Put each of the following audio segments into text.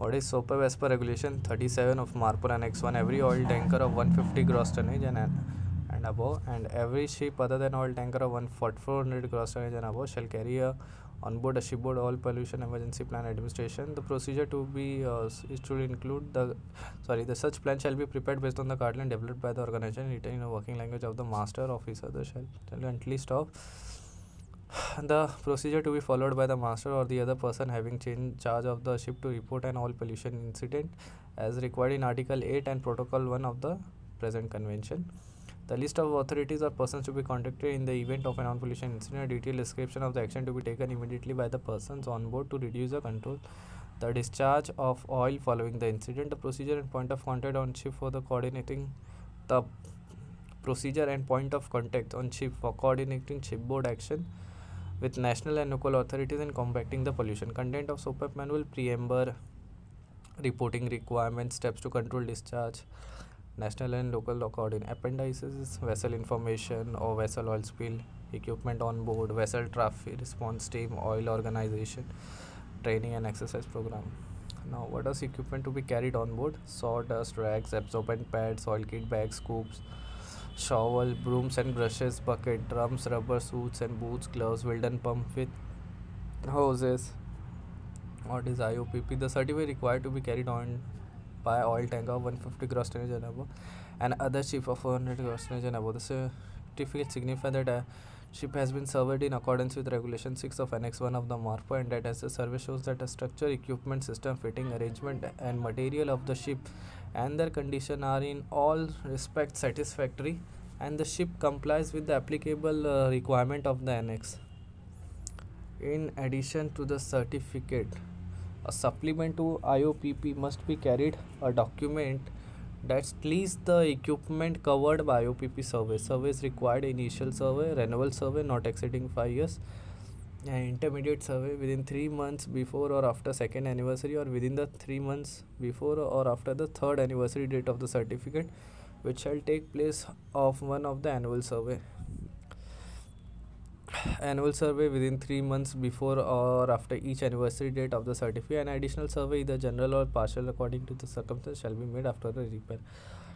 What is SOPEP? As per regulation 37 of MARPOL Annex 1, every oil tanker of 150 gross tonnage and above, and every ship other than oil tanker of 400 gross tonnage and above shall carry on board a shipboard oil pollution emergency plan administration. The procedure to be is to include the such plan shall be prepared based on the guideline developed by the organization, written in a working language of the master officer. The shall at least of the procedure to be followed by the master or the other person having charge of the ship to report an oil pollution incident as required in Article 8 and Protocol 1 of the present convention. The list of authorities or persons to be contacted in the event of an oil pollution incident, a detailed description of the action to be taken immediately by the persons on board to reduce or control the discharge of oil following the incident, the procedure and point of contact on ship for the coordinating the procedure and point of contact on ship for coordinating shipboard action with national and local authorities in combating the pollution. Content of SOPEP manual: preamble, reporting requirements, steps to control discharge, national and local coordination. Appendices: vessel information or vessel oil spill, equipment on board, vessel traffic response team, oil organization, training and exercise program. Now, what is equipment to be carried on board? Sawdust, rags, absorbent pads, oil kit bags, scoops, shovel, brooms and brushes, bucket, drums, rubber suits and boots, gloves, Wilden pump with hoses. What is IOPP? The certificate required to be carried on by oil tanker 150 gross tonnage and above and other ship of 400 gross tonnage and above. The certificate signifies that a ship has been surveyed in accordance with Regulation 6 of Annex 1 of the MARPO, and that as the survey shows that a structure, equipment, system, fitting, arrangement and material of the ship and their condition are in all respects satisfactory and the ship complies with the applicable requirement of the annex. In addition to the certificate, a supplement to IOPP must be carried, a document that lists the equipment covered by IOPP survey. Surveys required: initial survey, renewal survey not exceeding 5 years, and intermediate survey within 3 months before or after second anniversary or within the 3 months before or after the third anniversary date of the certificate, which shall take place of one of the annual survey within 3 months before or after each anniversary date of the certificate. An additional survey, either general or partial according to the circumstance, shall be made after the repair.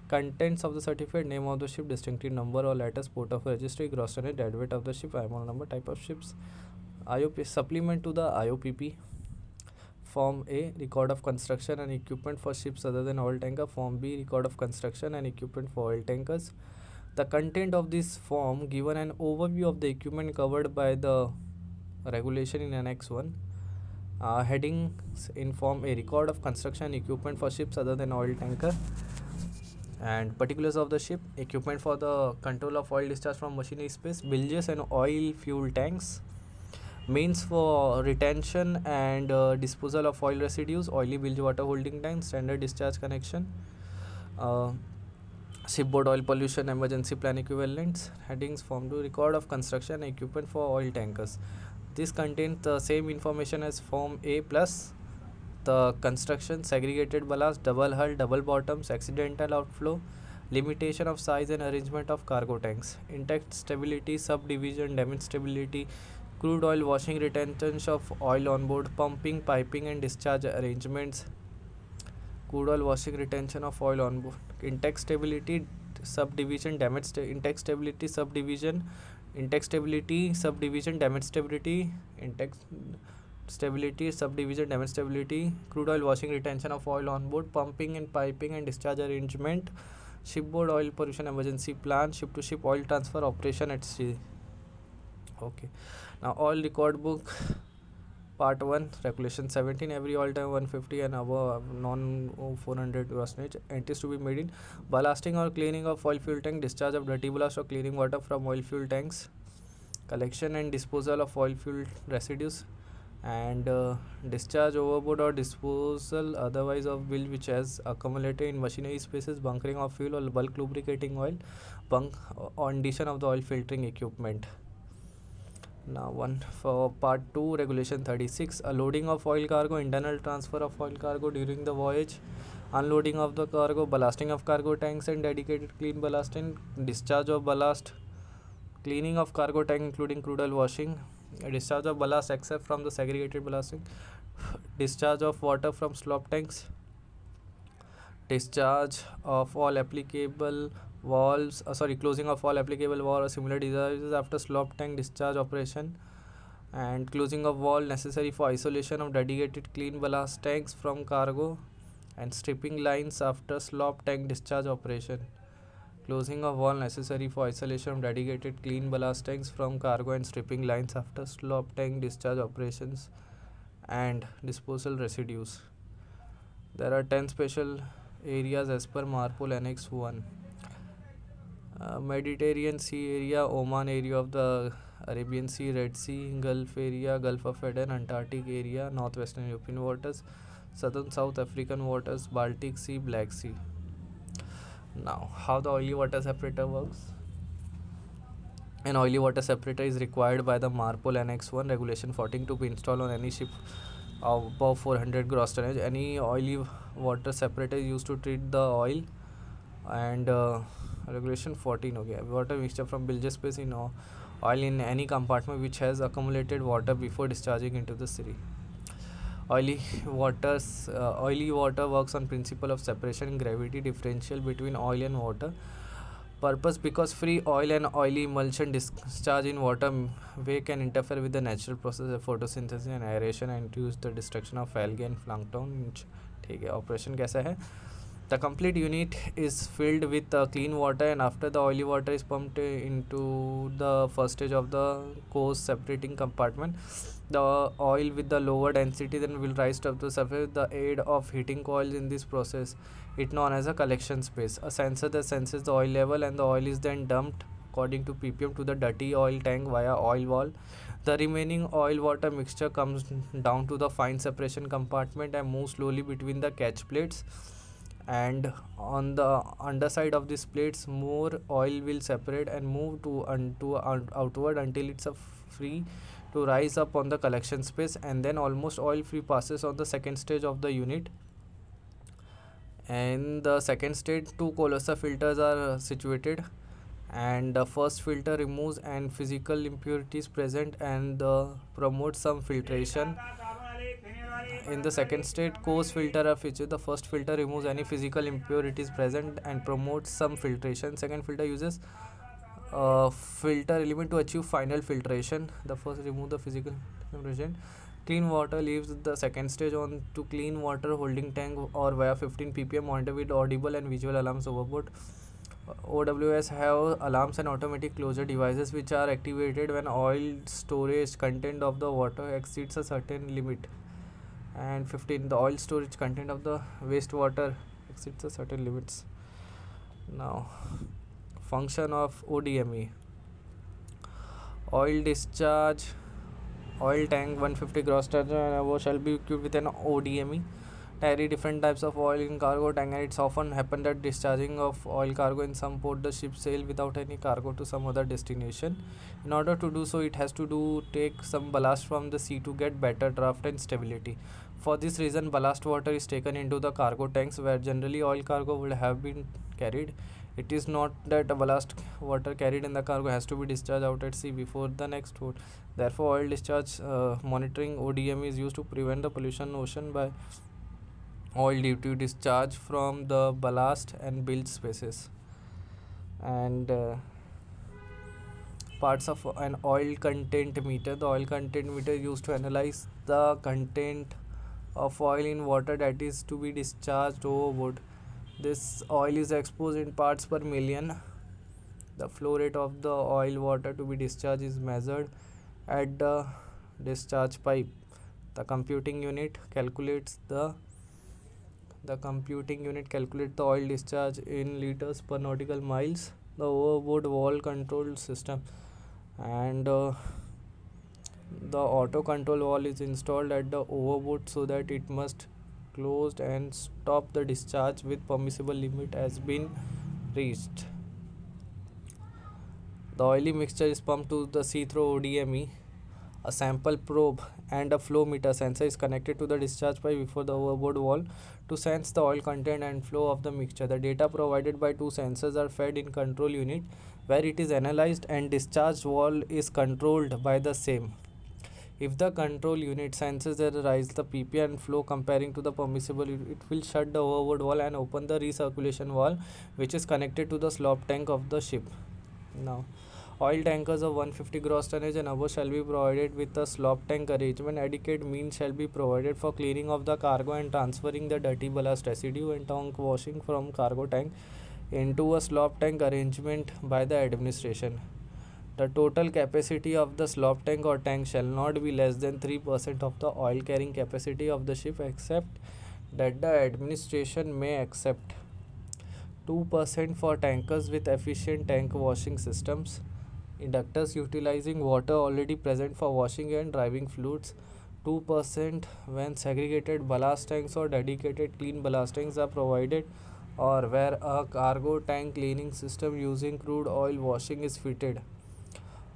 Contents of the certificate: name of the ship, distinctive number or letters, port of registry, gross tonnage, deadweight of the ship, IMO number, type of ships. IOP supplement to the IOPP. Form A, record of construction and equipment for ships other than oil tanker. Form B, record of construction and equipment for oil tankers. The content of this form given an overview of the equipment covered by the regulation in Annex 1. Headings in Form A: record of construction equipment for ships other than oil tanker, and particulars of the ship, equipment for the control of oil discharge from machinery space, bilges and oil fuel tanks, means for retention and disposal of oil residues, oily bilge water holding tanks, standard discharge connection, shipboard oil pollution emergency plan equivalents. Headings: Form 2, record of construction equipment for oil tankers. This contains the same information as Form A plus the construction, segregated ballast, double hull, double bottoms, accidental outflow, limitation of size and arrangement of cargo tanks, intact stability, subdivision, damaged stability, crude oil washing, retention of oil on board, pumping, piping and discharge arrangements, crude oil washing, retention of oil on board, intact stability, subdivision, damaged intact stability, subdivision, intact stability, subdivision, damaged stability, intact stability, subdivision, damaged stability, crude oil washing, retention of oil on board, pumping and piping and discharge arrangement, shipboard oil pollution emergency plan, ship to ship oil transfer operation at sea. Okay, now oil record book. Part 1, Regulation 17, every oil tank 150 and above non 400 gross tonnage, entries to be made in ballasting or cleaning of oil fuel tank, discharge of dirty ballast or cleaning water from oil fuel tanks, collection and disposal of oil fuel residues, and discharge overboard or disposal otherwise of bilge which has accumulated in machinery spaces, bunkering of fuel or bulk lubricating oil, bunk condition of the oil filtering equipment. Now one for Part 2, Regulation 36, a loading of oil cargo, internal transfer of oil cargo during the voyage, unloading of the cargo, ballasting of cargo tanks and dedicated clean ballasting, discharge of ballast, cleaning of cargo tank including crude oil washing, discharge of ballast except from the segregated ballasting, Discharge of water from slop tanks. Discharge of all applicable valves, closing of all applicable valve or similar discharges after slop tank discharge operation, and closing of valve necessary for isolation of dedicated clean ballast tanks from cargo, and stripping lines after slop tank discharge operation. Closing of valve necessary for isolation of dedicated clean ballast tanks from cargo and stripping lines after slop tank discharge operations, and disposal residues. There are 10 special areas as per MARPOL Annex 1. Mediterranean Sea area, Oman area of the Arabian Sea, Red Sea, Gulf area, Gulf of Aden, Antarctic area, northwestern European waters, southern South African waters, Baltic Sea, Black Sea. Now, how the oily water separator works? An oily water separator is required by the MARPOL Annex 1 Regulation 14 to be installed on any ship above 400 gross tonnage. Any oily water separator is used to treat the oil, and Regulation 14 हो गया, water mixture from bilge space in oil in any compartment which has accumulated water before discharging into the sea. Oily water works on principle of separation in gravity differential between oil and water. Purpose: because free oil and oily emulsion discharge in water way can interfere with the natural process of photosynthesis and aeration and induce the destruction of algae and plankton. ठीक है, operation कैसा है? The complete unit is filled with clean water, and after the oily water is pumped into the first stage of the coarse separating compartment, the oil with the lower density then will rise to the surface with the aid of heating coils. In this process, it known as a collection space, a sensor that senses the oil level, and the oil is then dumped according to ppm to the dirty oil tank via oil valve. The remaining oil water mixture comes down to the fine separation compartment and moves slowly between the catch plates, and on the underside of these plates more oil will separate and move outward until it's free to rise up on the collection space, and then almost oil free passes on the second stage of the unit. And the second stage, two Colosa filters are situated, and the first filter removes and physical impurities present and promotes some filtration. In the second state, coarse filter are featured. The first filter removes any physical impurities present and promotes some filtration. Second filter uses filter element to achieve final filtration. The first remove the physical filtration. Clean water leaves the second stage on to clean water holding tank or via 15 ppm monitor with audible and visual alarms overboard. OWS have alarms and automatic closure devices which are activated when oil storage content of the water exceeds a certain limit. And 15, the oil storage content of the wastewater exceeds a certain limits. Now, function of ODME. Oil discharge oil tank 150 gross ton and above shall be equipped with an ODME. Carry different types of oil in cargo tank, and it's often happened that discharging of oil cargo in some port the ship sail without any cargo to some other destination. In order to do so, it has to take some ballast from the sea to get better draft and stability. For this reason, ballast water is taken into the cargo tanks where generally oil cargo would have been carried. It is not that ballast water carried in the cargo has to be discharged out at sea before the next port. Therefore, oil discharge monitoring ODME is used to prevent the pollution ocean by oil due to discharge from the ballast and bilge spaces. And parts of an oil content meter. The oil content meter is used to analyze the content of oil in water that is to be discharged overboard. This oil is exposed in parts per million. The flow rate of the oil water to be discharged is measured at the discharge pipe. The computing unit calculates the oil discharge in liters per nautical miles. The overboard valve control system, and the auto control valve is installed at the overboard so that it must closed and stop the discharge with permissible limit has been reached. The oily mixture is pumped to the sea through ODME. A sample probe and a flow meter sensor is connected to the discharge pipe before the overboard valve to sense the oil content and flow of the mixture. The data provided by two sensors are fed in control unit where it is analyzed and discharge valve is controlled by the same. If the control unit senses that rise the pp and flow comparing to the permissible, it will shut the overboard valve and open the recirculation valve, which is connected to the slop tank of the ship. Now, oil tankers of 150 gross tonnage and above shall be provided with a slop tank arrangement. Adequate means shall be provided for cleaning of the cargo and transferring the dirty ballast residue and tank washing from cargo tank into a slop tank arrangement by the administration. The total capacity of the slop tank or tank shall not be less than 3% of the oil carrying capacity of the ship, except that the administration may accept 2% for tankers with efficient tank washing systems, inductors utilizing water already present for washing and driving fluids, 2% when segregated ballast tanks or dedicated clean ballast tanks are provided, or where a cargo tank cleaning system using crude oil washing is fitted,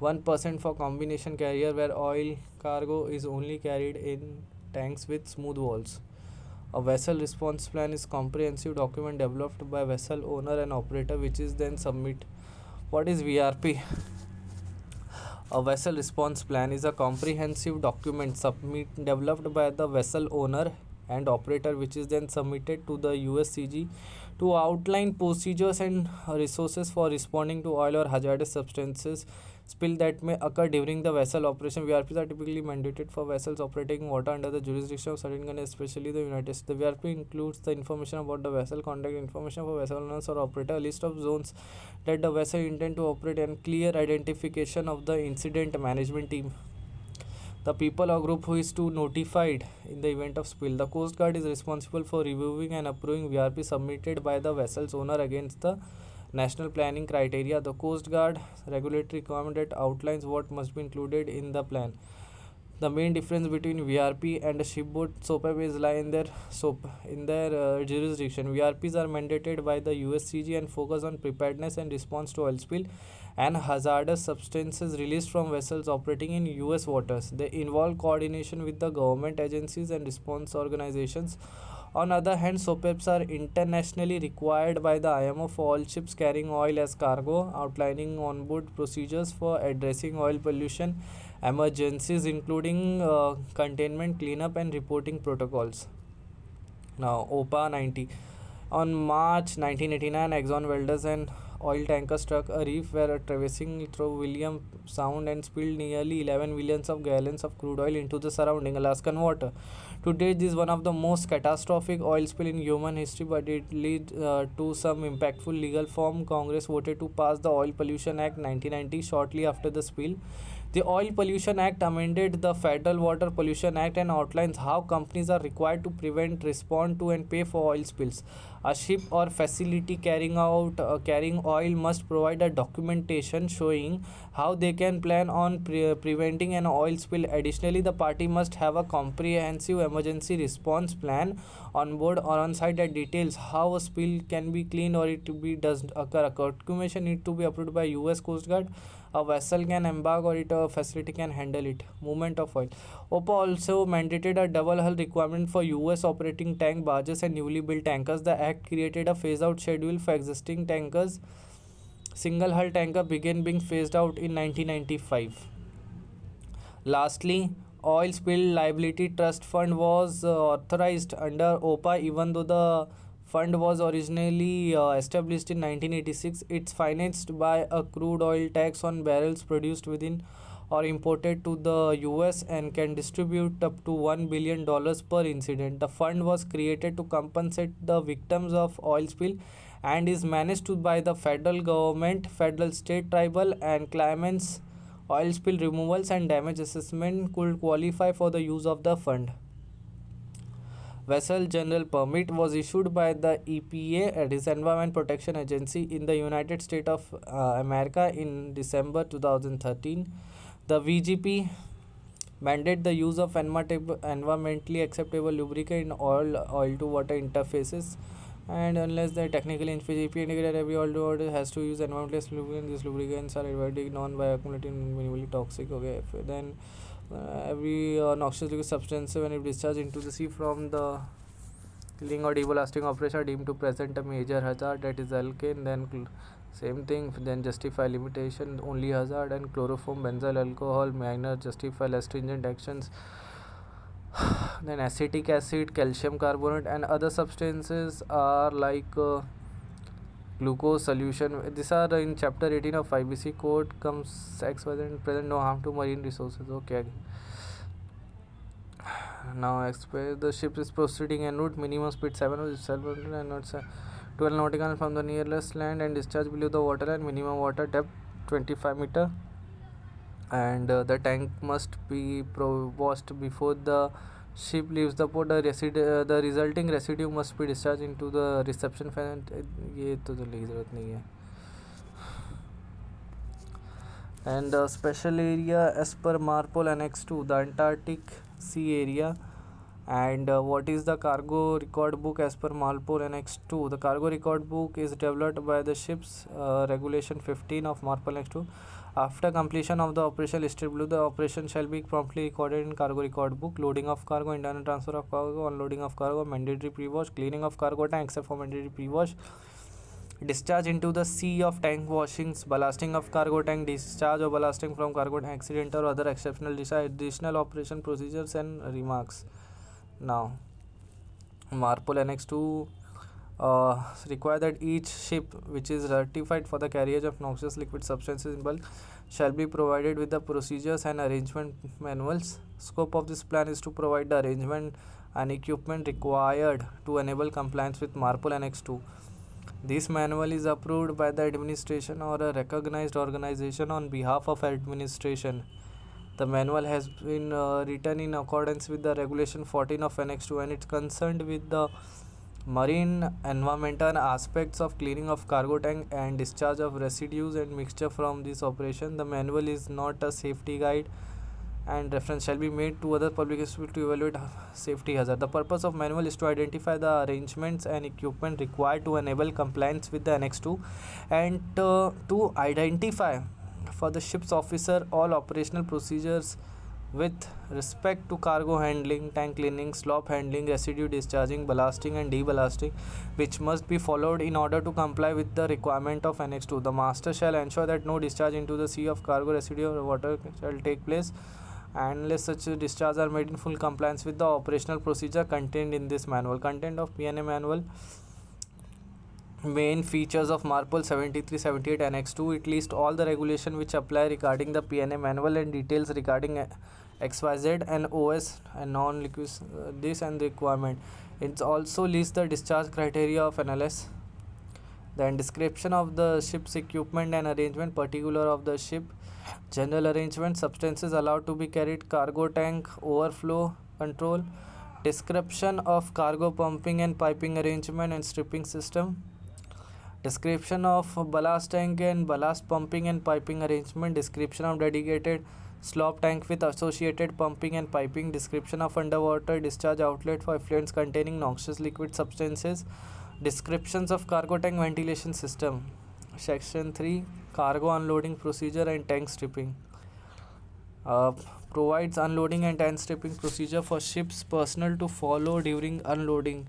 1% for combination carrier where oil cargo is only carried in tanks with smooth walls. A vessel response plan is comprehensive document developed by vessel owner and operator which is then submit. What is VRP? A vessel response plan is a comprehensive document developed by the vessel owner and operator which is then submitted to the USCG to outline procedures and resources for responding to oil or hazardous substances spill that may occur during the vessel operation. VRPs are typically mandated for vessels operating water under the jurisdiction of certain countries, especially the United States. The VRP includes the information about the vessel, contact information for vessel owners or operator, a list of zones that the vessel intend to operate, and clear identification of the incident management team. The people or group who is to notified in the event of spill. The Coast Guard is responsible for reviewing and approving VRP submitted by the vessel's owner against the national planning criteria. The Coast Guard regulatory requirement that outlines what must be included in the plan. The main difference between VRP and a shipboard SOPAP is lie in their jurisdiction. VRPs are mandated by the USCG and focus on preparedness and response to oil spill and hazardous substances released from vessels operating in US waters. They involve coordination with the government agencies and response organizations. On the other hand, SOPAPs are internationally required by the IMO for all ships carrying oil as cargo, outlining onboard procedures for addressing oil pollution emergencies, including containment, cleanup, and reporting protocols. Now, OPA 90. On March 1989, Exxon Valdez and oil tanker struck a reef where traversing through William Sound and spilled nearly 11 million of gallons of crude oil into the surrounding Alaskan water. To date, this is one of the most catastrophic oil spill in human history, but it led to some impactful legal reform. Congress voted to pass the Oil Pollution Act 1990 shortly after the spill. The Oil Pollution Act amended the Federal Water Pollution Act and outlines how companies are required to prevent, respond to, and pay for oil spills. A ship or facility carrying oil must provide a documentation showing how they can plan on preventing an oil spill. Additionally, the party must have a comprehensive emergency response plan on board or on site that details how a spill can be cleaned or it does occur. A documentation need to be approved by US Coast Guard. A vessel can embark or a facility can handle it. Movement of oil. OPA also mandated a double hull requirement for US operating tank barges and newly built tankers. The act created a phase out schedule for existing tankers. Single hull tanker began being phased out in 1995. Lastly, Oil Spill Liability Trust Fund was authorized under OPA even though the fund was originally established in 1986. It's financed by a crude oil tax on barrels produced within or imported to the US and can distribute up to $1 billion per incident. The fund was created to compensate the victims of oil spill and is managed by the federal government. Federal, state, tribal, and claimants oil spill removals and damage assessment could qualify for the use of the fund. Vessel General Permit was issued by the EPA, that is Environment Protection Agency in the United States of America in December 2013. The VGP mandate the use of environmentally acceptable lubricant in oil to water interfaces, and unless they technically infringed, EPA indicated every oil to water has to use environmental lubricant. These lubricants are advertised non-bioaccumulative and minimally toxic. Okay, then every noxious liquid substance when it discharged into the sea from the cleaning or deballasting operation are deemed to present a major hazard, that is alkane. Then Same thing, then justify limitation only hazard, and chloroform, benzyl alcohol, minor, justify less stringent actions. Then acetic acid, calcium carbonate, and other substances are like glucose solution. These are in chapter 18 of IBC code. Comes XYZ present no harm to marine resources. Okay. Now express the ship is proceeding en route, minimum speed 7 and not 12 nautical from the nearest land, and discharge below the water line, minimum water depth 25 meter, and the tank must be washed before the ship leaves the port. The resulting residue must be discharged into the reception fan. ये तो लिखने की ज़रूरत नहीं है. And the special area as per MARPOL Annex 2, the Antarctic Sea area. And what is the cargo record book as per MARPOL Annex 2? The cargo record book is developed by the ships regulation 15 of MARPOL Annex 2. After completion of the operation listed below, the operation shall be promptly recorded in cargo record book. Loading of cargo, internal transfer of cargo, unloading of cargo, mandatory pre-wash, cleaning of cargo tank except for mandatory pre-wash, discharge into the sea of tank washings, ballasting of cargo tank, discharge or ballasting from cargo tank, accidental or other exceptional discharge, additional operation procedures and remarks. Now, MARPOL Annex 2 require that each ship which is certified for the carriage of noxious liquid substances in bulk shall be provided with the procedures and arrangement manuals. Scope of this plan is to provide the arrangement and equipment required to enable compliance with MARPOL Annex 2. This manual is approved by the administration or a recognized organization on behalf of administration. The manual has been written in accordance with the regulation 14 of Annex 2, and it's concerned with the marine environmental aspects of cleaning of cargo tank and discharge of residues and mixture from this operation. The manual is not a safety guide, and reference shall be made to other publications to evaluate safety hazard. The purpose of manual is to identify the arrangements and equipment required to enable compliance with the Annex 2, and to identify for the ship's officer all operational procedures with respect to cargo handling, tank cleaning, slop handling, residue discharging, ballasting and deballasting, which must be followed in order to comply with the requirement of Annex 2. The master shall ensure that no discharge into the sea of cargo, residue or water shall take place unless such discharges are made in full compliance with the operational procedure contained in this manual. Content of P&A manual. Main features of MARPOL 73-78 Annex 2. It lists all the regulation which apply regarding the P&A manual and details regarding XYZ and OS and non-liquid this and the requirement. It also lists the discharge criteria of NLS. Then description of the ship's equipment and arrangement, particular of the ship, general arrangement, substances allowed to be carried, cargo tank overflow control, description of cargo pumping and piping arrangement and stripping system, description of ballast tank and ballast pumping and piping arrangement, description of dedicated slop tank with associated pumping and piping, description of underwater discharge outlet for effluents containing noxious liquid substances, descriptions of cargo tank ventilation system. Section 3, cargo unloading procedure and tank stripping. Provides unloading and tank stripping procedure for ships personnel to follow during unloading.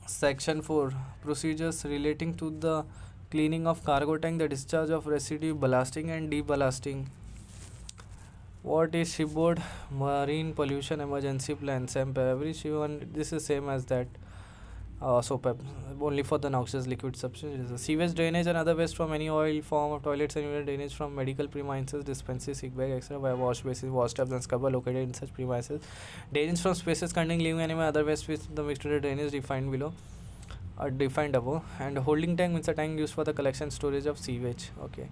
Section 4, procedures relating to the cleaning of cargo tank, the discharge of residue, ballasting and deballasting. What is shipboard marine pollution emergency plan? SEMP. Every ship, this is same as that. SOPEP, only for the noxious liquid substances. Sewage drainage and other waste from any oil form of toilets and unit drainage from medical premises, dispensaries, sick bag, etc. by wash bases, wash tubs and scrubber located in such premises. Drainage from spaces containing living animal, other waste with the mixed drainage defined below. Defined above. And holding tank means a tank used for the collection storage of sewage. Okay.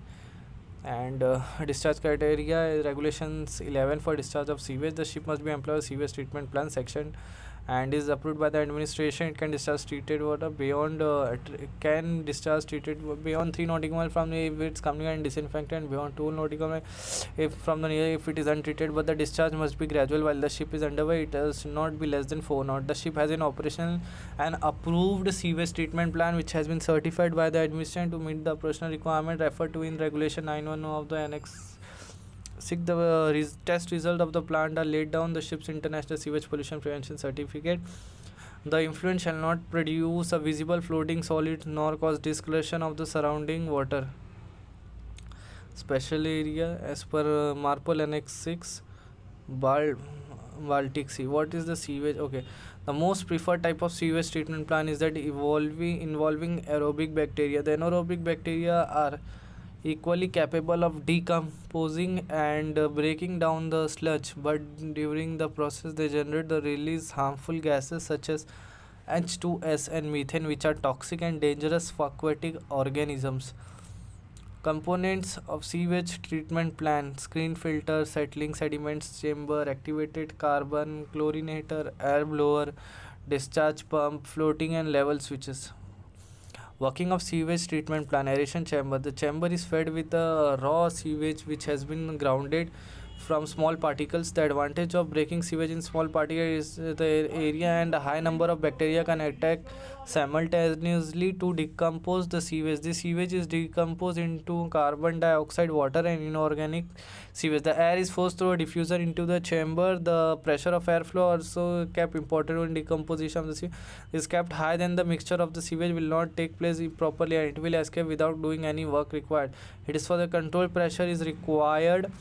And discharge criteria, regulations 11 for discharge of sewage. The ship must be employed sewage treatment plan section and is approved by the administration. It can discharge treated water beyond can discharge treated beyond 3 nautical mile from if it's coming and disinfectant, beyond 2 nautical mile if from the near if it is untreated, but the discharge must be gradual while the ship is underway. It does not be less than 4 knots. The ship has an operational and approved sewage treatment plan which has been certified by the administration to meet the operational requirement referred to in regulation 910 of the Annex 6. The test result of the plant are laid down the ship's international sewage pollution prevention certificate. The influent shall not produce a visible floating solid nor cause discoloration of the surrounding water. Special area as per Marpol Annex 6, Baltic Sea. What is the sewage? Okay, the most preferred type of sewage treatment plant is that involving aerobic bacteria. The anaerobic bacteria are equally capable of decomposing and breaking down the sludge, but during the process they generate the release harmful gases such as H2S and methane, which are toxic and dangerous for aquatic organisms. Components of sewage treatment plant: screen filter, settling sediments chamber, activated carbon chlorinator, air blower, discharge pump, floating and level switches. Working of sewage treatment plant: aeration chamber. The chamber is fed with a raw sewage which has been grounded from small particles. The advantage of breaking sewage in small particles is the area and a high number of bacteria can attack simultaneously to decompose the sewage. This sewage is decomposed into carbon dioxide, water and inorganic sewage. The air is forced through a diffuser into the chamber. The pressure of airflow also kept important in decomposition of the sewage is kept high, then the mixture of the sewage will not take place properly and it will escape without doing any work required. It is for the control pressure is required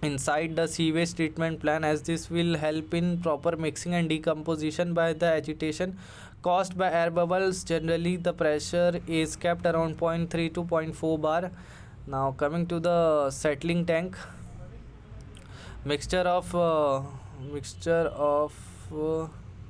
inside the sewage treatment plant, as this will help in proper mixing and decomposition by the agitation caused by air bubbles. Generally the pressure is kept around 0.3 to 0.4 bar. Now coming to the settling tank, mixture of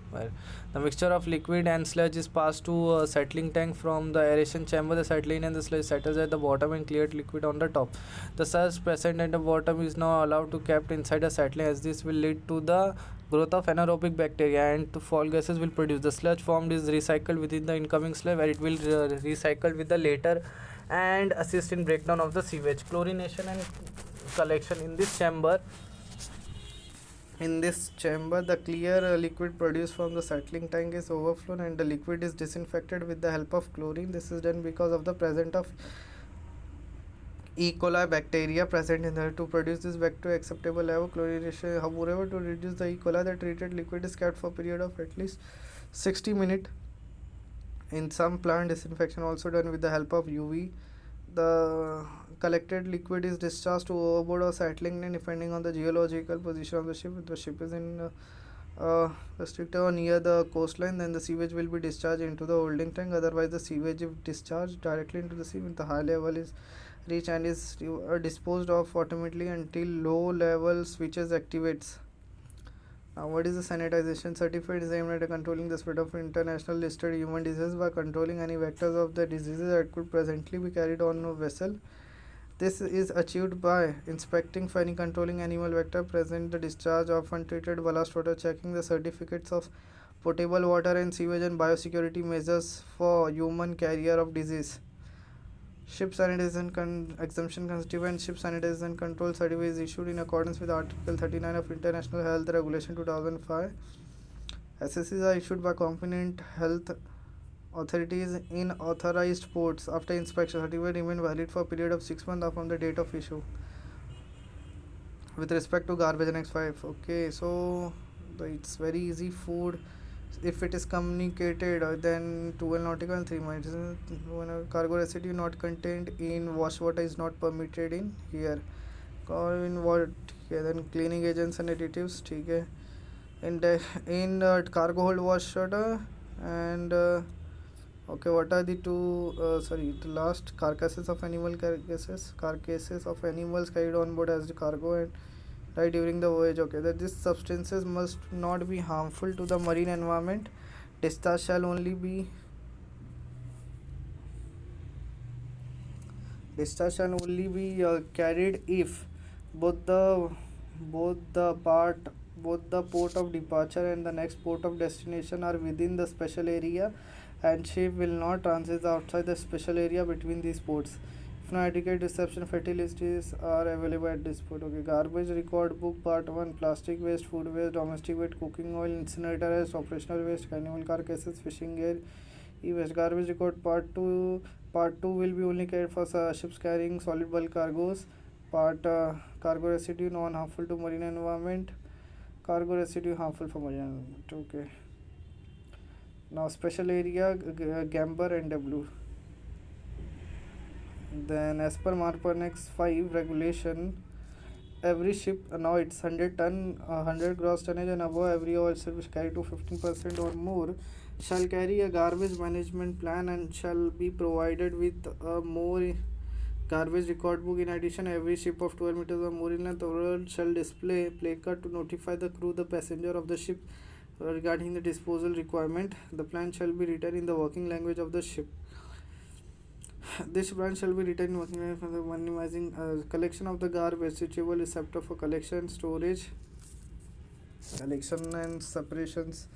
well, the mixture of liquid and sludge is passed to a settling tank from the aeration chamber. The saline and the sludge settles at the bottom and cleared liquid on the top. The sludge present at the bottom is now allowed to kept inside the settling, as this will lead to the growth of anaerobic bacteria and to fall gases will produce. The sludge formed is recycled within the incoming sludge, where it will recycle with the later and assist in breakdown of the sewage. Chlorination and collection: in this chamber, the clear liquid produced from the settling tank is overflown and the liquid is disinfected with the help of chlorine. This is done because of the presence of E. coli bacteria present in there. To produce this back to acceptable level, chlorination, however, to reduce the E. coli, the treated liquid is kept for a period of at least 60 minutes. In some plant, disinfection also done with the help of UV. The collected liquid is discharged to overboard or settling and depending on the geological position of the ship. If the ship is in restricted or near the coastline, then the sewage will be discharged into the holding tank. Otherwise, the sewage is discharged directly into the sea when the high level is reached and is disposed of automatically until low level switches activates. Now, what is the sanitization? Certificate is aimed at controlling the spread of international listed human diseases by controlling any vectors of the diseases that could presently be carried on a vessel. This is achieved by inspecting for any controlling animal vector present, the discharge of untreated ballast water, checking the certificates of potable water and sewage, and biosecurity measures for human carrier of disease. Ship sanitization exemption constituent ship sanitization control certificate is issued in accordance with Article 39 of International Health Regulation 2005. SSCs are issued by competent health authorities in authorized ports. After inspection, certificate remain valid for a period of 6 months from the date of issue. With respect to garbage annex 5, okay, so it's very easy. Food, if it is communicated, then 12 nautical and 3 miles. When a cargo residue not contained in wash water is not permitted in here. Or in what? Yeah, then cleaning agents and additives. Okay. In cargo hold wash water and okay, what are the the last carcasses of carcasses of animals carried on board as the cargo and died during the voyage. Okay, that these substances must not be harmful to the marine environment. Discharge shall only be carried if both the port of departure and the next port of destination are within the special area, and ship will not transit outside the special area between these ports. If no adequate reception facilities are available at this port. Okay, garbage record book part 1: plastic waste, food waste, domestic waste, cooking oil, incinerator waste, operational waste, animal carcasses, fishing gear, e-waste. Garbage record part 2 will be only carried for ships carrying solid bulk cargoes. Cargo residue non harmful to marine environment. Cargo residue harmful for marine environment. Okay. Now special area Gamber NW. Then as per MARPOL Annex 5 regulation, every ship now it's 100 ton 100 gross tonnage and above, every oil ship which carry to 15% or more shall carry a garbage management plan and shall be provided with a more garbage record book. In addition, every ship of 12 meters or more in length overall shall display placard to notify the crew, the passenger of the ship regarding the disposal requirement. The plan shall be written in the working language of the ship. This plan shall be written in working language for the minimizing collection of the garbage, suitable receptor for collection, storage, collection and separations,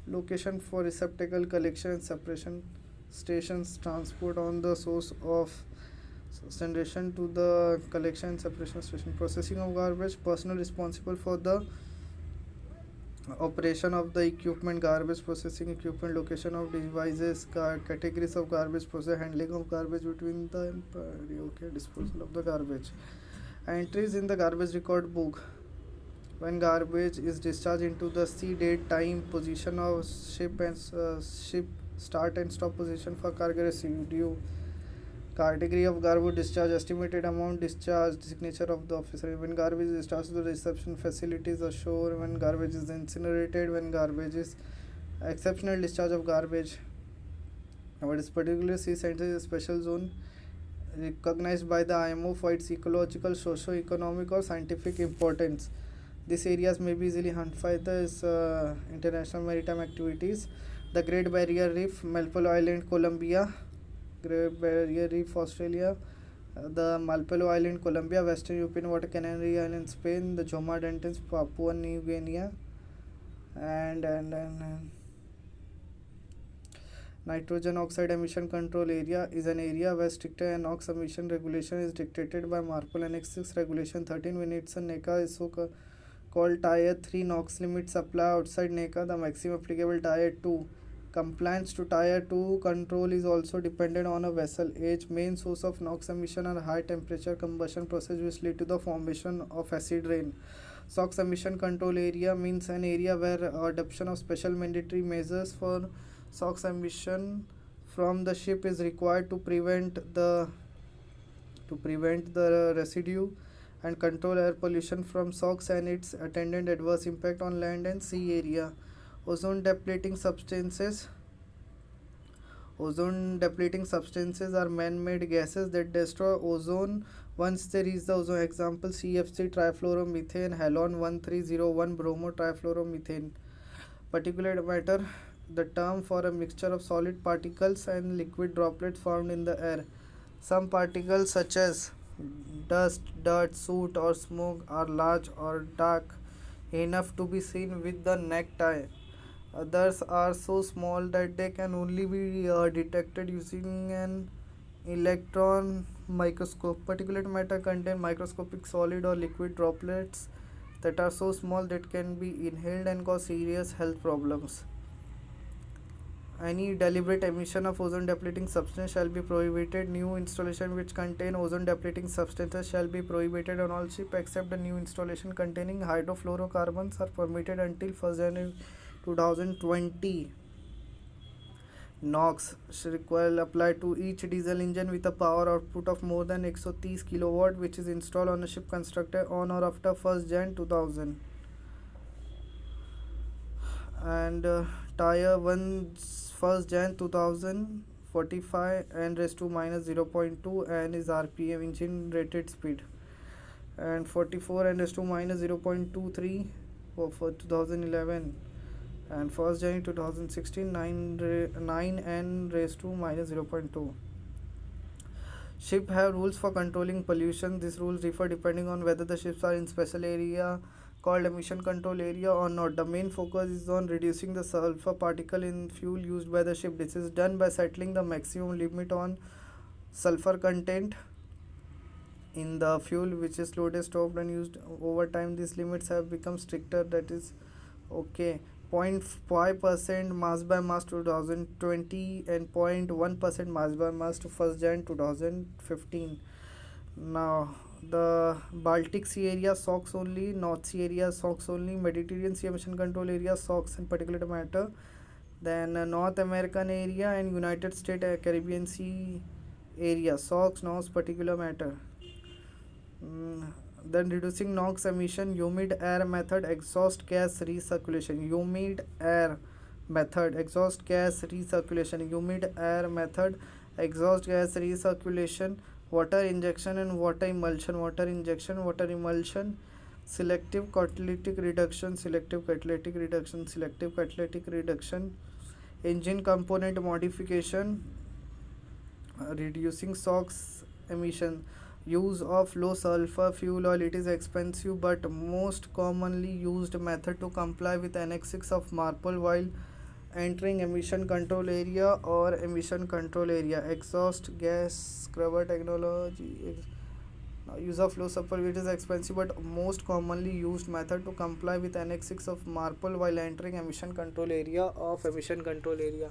location for receptacle, collection and separation stations, transport on the source of generation to the collection and separation station, processing of garbage, personnel responsible for the operation of the equipment, garbage processing equipment, location of devices, categories of garbage process, handling of garbage between the okay, disposal of the garbage, entries in the garbage record book. When garbage is discharged into the sea, date, time, position of ship and ship start and stop position for cargo residue, category of garbage discharge, estimated amount discharged, signature of the officer. When garbage is discharged to the reception facilities ashore, when garbage is incinerated, when garbage is exceptional discharge of garbage. What is particular sea center is a special zone recognized by the IMO for its ecological, socio-economic or scientific importance. These areas may be easily identified as international maritime activities. The Great Barrier Reef, Malpelo Island, Colombia. Great Barrier Reef, Australia. The Malpelo Island, Colombia. Western European Water, Canary Islands, Spain. The Joma Dentins, Papua New Guinea. And nitrogen oxide emission control area is an area where stricter NOx emission regulation is dictated by MARPOL Annex 6 Regulation 13. When it's a NECA is so called Tier 3 NOx limits apply outside NECA, the maximum applicable Tier 2. Compliance to Tier 2 control is also dependent on a vessel age. Main source of NOx emission are high temperature combustion process which lead to the formation of acid rain. SOx emission control area means an area where adoption of special mandatory measures for SOx emission from the ship is required to prevent the residue and control air pollution from SOx and its attendant adverse impact on land and sea area. Ozone depleting substances are man-made gases that destroy ozone once they reach the ozone. Example: CFC, trifluoromethane, halon 1301, bromo trifluoromethane. Particulate matter, the term for a mixture of solid particles and liquid droplets found in the air. Some particles such as dust, dirt, soot or smoke are large or dark enough to be seen with the naked eye. Others are so small that they can only be detected using an electron microscope. Particulate matter contain microscopic solid or liquid droplets that are so small that can be inhaled and cause serious health problems. Any deliberate emission of ozone depleting substance shall be prohibited. New installation which contain ozone depleting substances shall be prohibited on all ship except the new installation containing hydrofluorocarbons are permitted until 1st January 2020. NOx will apply to each diesel engine with a power output of more than 130 kilowatt which is installed on a ship constructed on or after 1st Jan 2000. And Tier 1 1st Jan 2045 and raised to minus 0.2 and is RPM engine rated speed, and 44 and raised to minus 0.23 for 2011, and 1st January 2016 9 and raised to minus 0.2. Ship have rules for controlling pollution. These rules differ depending on whether the ships are in special area called emission control area or not. The main focus is on reducing the sulfur particle in fuel used by the ship. This is done by settling the maximum limit on sulfur content in the fuel which is loaded, stopped and used. Over time these limits have become stricter, that is okay. 0.5% mass by mass 2020 and 0.1% mass by mass to 1st Jan 2015. Now the Baltic Sea area SOx only, North Sea area SOx only, Mediterranean Sea emission control area SOx and particulate matter, Then North American area and United States Caribbean Sea area, SOx, NOx, particular matter. Then reducing NOx emission, humid air method, exhaust gas recirculation. Humid air method, exhaust gas recirculation. Humid air method, exhaust gas recirculation. Water injection and water emulsion. Water injection, water emulsion. Selective catalytic reduction, selective catalytic reduction, selective catalytic reduction. Engine component modification, reducing SOx emission. Use of low sulfur fuel oil. It is expensive but most commonly used method to comply with Annex 6 of MARPOL while entering emission control area or emission control area. Exhaust gas scrubber technology. Use of low sulfur. It is expensive but most commonly used method to comply with Annex 6 of MARPOL while entering emission control area of emission control area.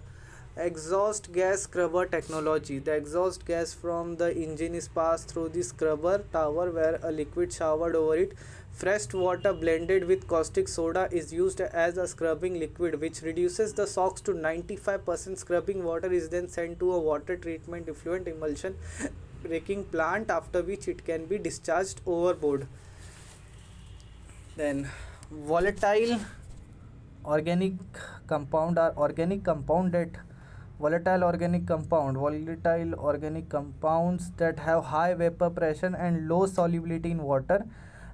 Exhaust gas scrubber technology. The exhaust gas from the engine is passed through the scrubber tower where a liquid showered over it. Fresh water blended with caustic soda is used as a scrubbing liquid which reduces the SOx to 95%. Scrubbing water is then sent to a water treatment effluent emulsion breaking plant, after which it can be discharged overboard. Then volatile organic compound are organic compound that volatile organic compounds that have high vapor pressure and low solubility in water.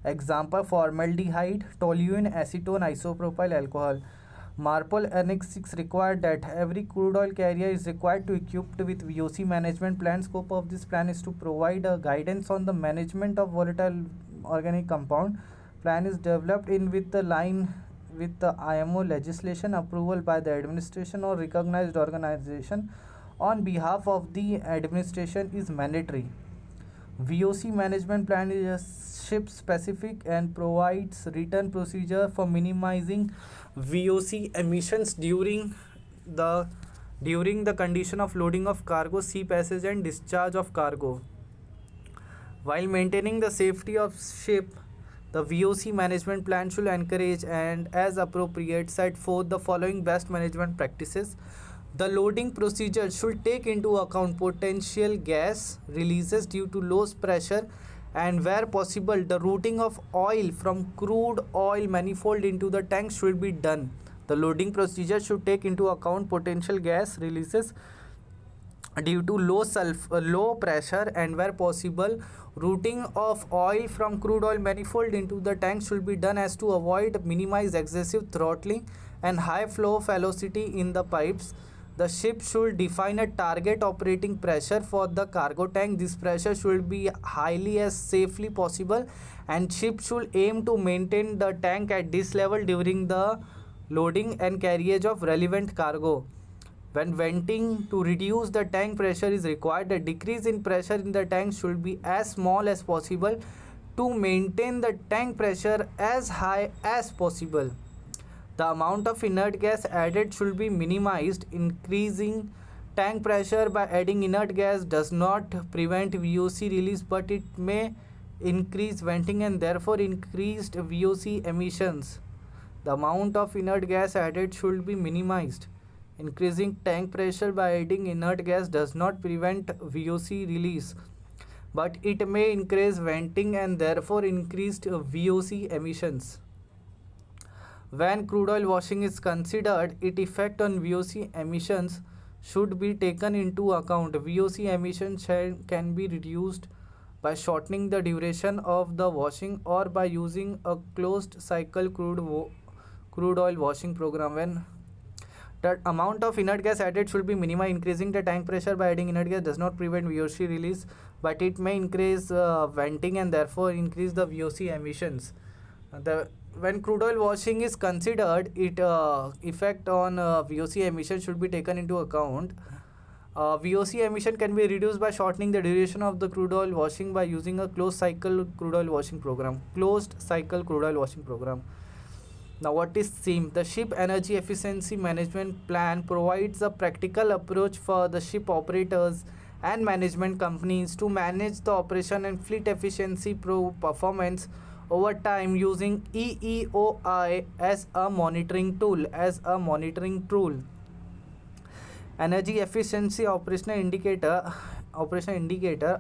Example: formaldehyde, toluene, acetone, isopropyl alcohol. MARPOL Annex 6 required that every crude oil carrier is required to equipped with VOC management plan. Scope of this plan is to provide guidance on the management of volatile organic compound. Plan is developed in with the line with the IMO legislation. Approval by the administration or recognized organization on behalf of the administration is mandatory. VOC management plan is ship specific and provides written procedure for minimizing VOC emissions during the condition of loading of cargo, sea passage and discharge of cargo. While maintaining the safety of ship, the VOC management plan should encourage and as appropriate set forth the following best management practices. The loading procedure should take into account potential gas releases due to low pressure and where possible the routing of oil from crude oil manifold into the tank should be done. The loading procedure should take into account potential gas releases due to low pressure and where possible routing of oil from crude oil manifold into the tank should be done as to minimize excessive throttling and high flow velocity in the pipes. The ship should define a target operating pressure for the cargo tank. This pressure should be highly as safely possible and ship should aim to maintain the tank at this level during the loading and carriage of relevant cargo. When venting to reduce the tank pressure is required, the decrease in pressure in the tank should be as small as possible to maintain the tank pressure as high as possible. The amount of inert gas added should be minimized. Increasing tank pressure by adding inert gas does not prevent VOC release, but it may increase venting and therefore increased VOC emissions. The amount of inert gas added should be minimized. Increasing tank pressure by adding inert gas does not prevent VOC release, but it may increase venting and therefore increased VOC emissions. When crude oil washing is considered, its effect on VOC emissions should be taken into account. VOC emissions can be reduced by shortening the duration of the washing or by using a closed cycle crude oil washing program. When the amount of inert gas added should be minimized. Increasing the tank pressure by adding inert gas does not prevent VOC release, but it may increase venting and therefore increase the VOC emissions. When crude oil washing is considered, its effect on VOC emission should be taken into account. VOC emission can be reduced by shortening the duration of the crude oil washing by using a closed cycle crude oil washing program. Now, what is SEEM? The Ship Energy Efficiency Management Plan provides a practical approach for the ship operators and management companies to manage the operation and fleet efficiency performance over time using EEOI as a monitoring tool. Energy efficiency operational indicator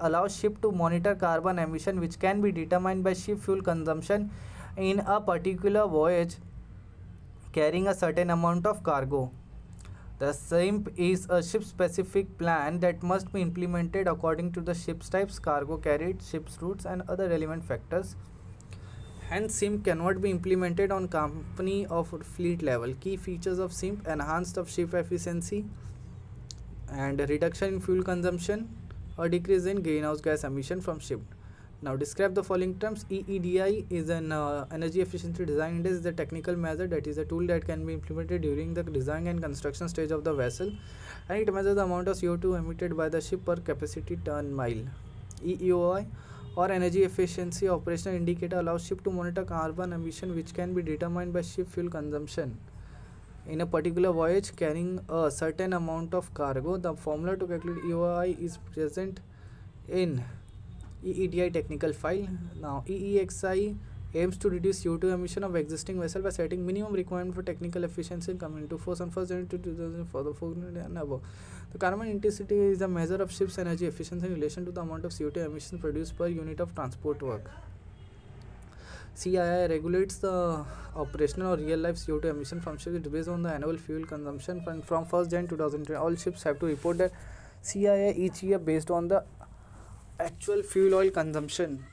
allows ship to monitor carbon emission, which can be determined by ship fuel consumption in a particular voyage carrying a certain amount of cargo. The SIMP is a ship-specific plan that must be implemented according to the ship's types, cargo carried, ship's routes, and other relevant factors. Hence, SIMP cannot be implemented on company or fleet level. Key features of SIMP: enhanced of ship efficiency and a reduction in fuel consumption, or decrease in greenhouse gas emission from ship. Now describe the following terms. EEDI is an energy efficiency design index. Is a technical measure that is a tool that can be implemented during the design and construction stage of the vessel, and it measures the amount of CO2 emitted by the ship per capacity ton mile. EEOI or energy efficiency operational indicator allows ship to monitor carbon emission, which can be determined by ship fuel consumption in a particular voyage carrying a certain amount of cargo. The formula to calculate EEOI is present in EEDI technical file. Now EEXI aims to reduce CO2 emission of existing vessel by setting minimum requirement for technical efficiency coming into force on 1st January 2004 and above. The carbon intensity is a measure of ship's energy efficiency in relation to the amount of CO2 emissions produced per unit of transport work. CII regulates the operational or real life CO2 emission from ships based on the annual fuel consumption from 1st Jan 2020. All ships have to report their CII each year based on the actual fuel oil consumption.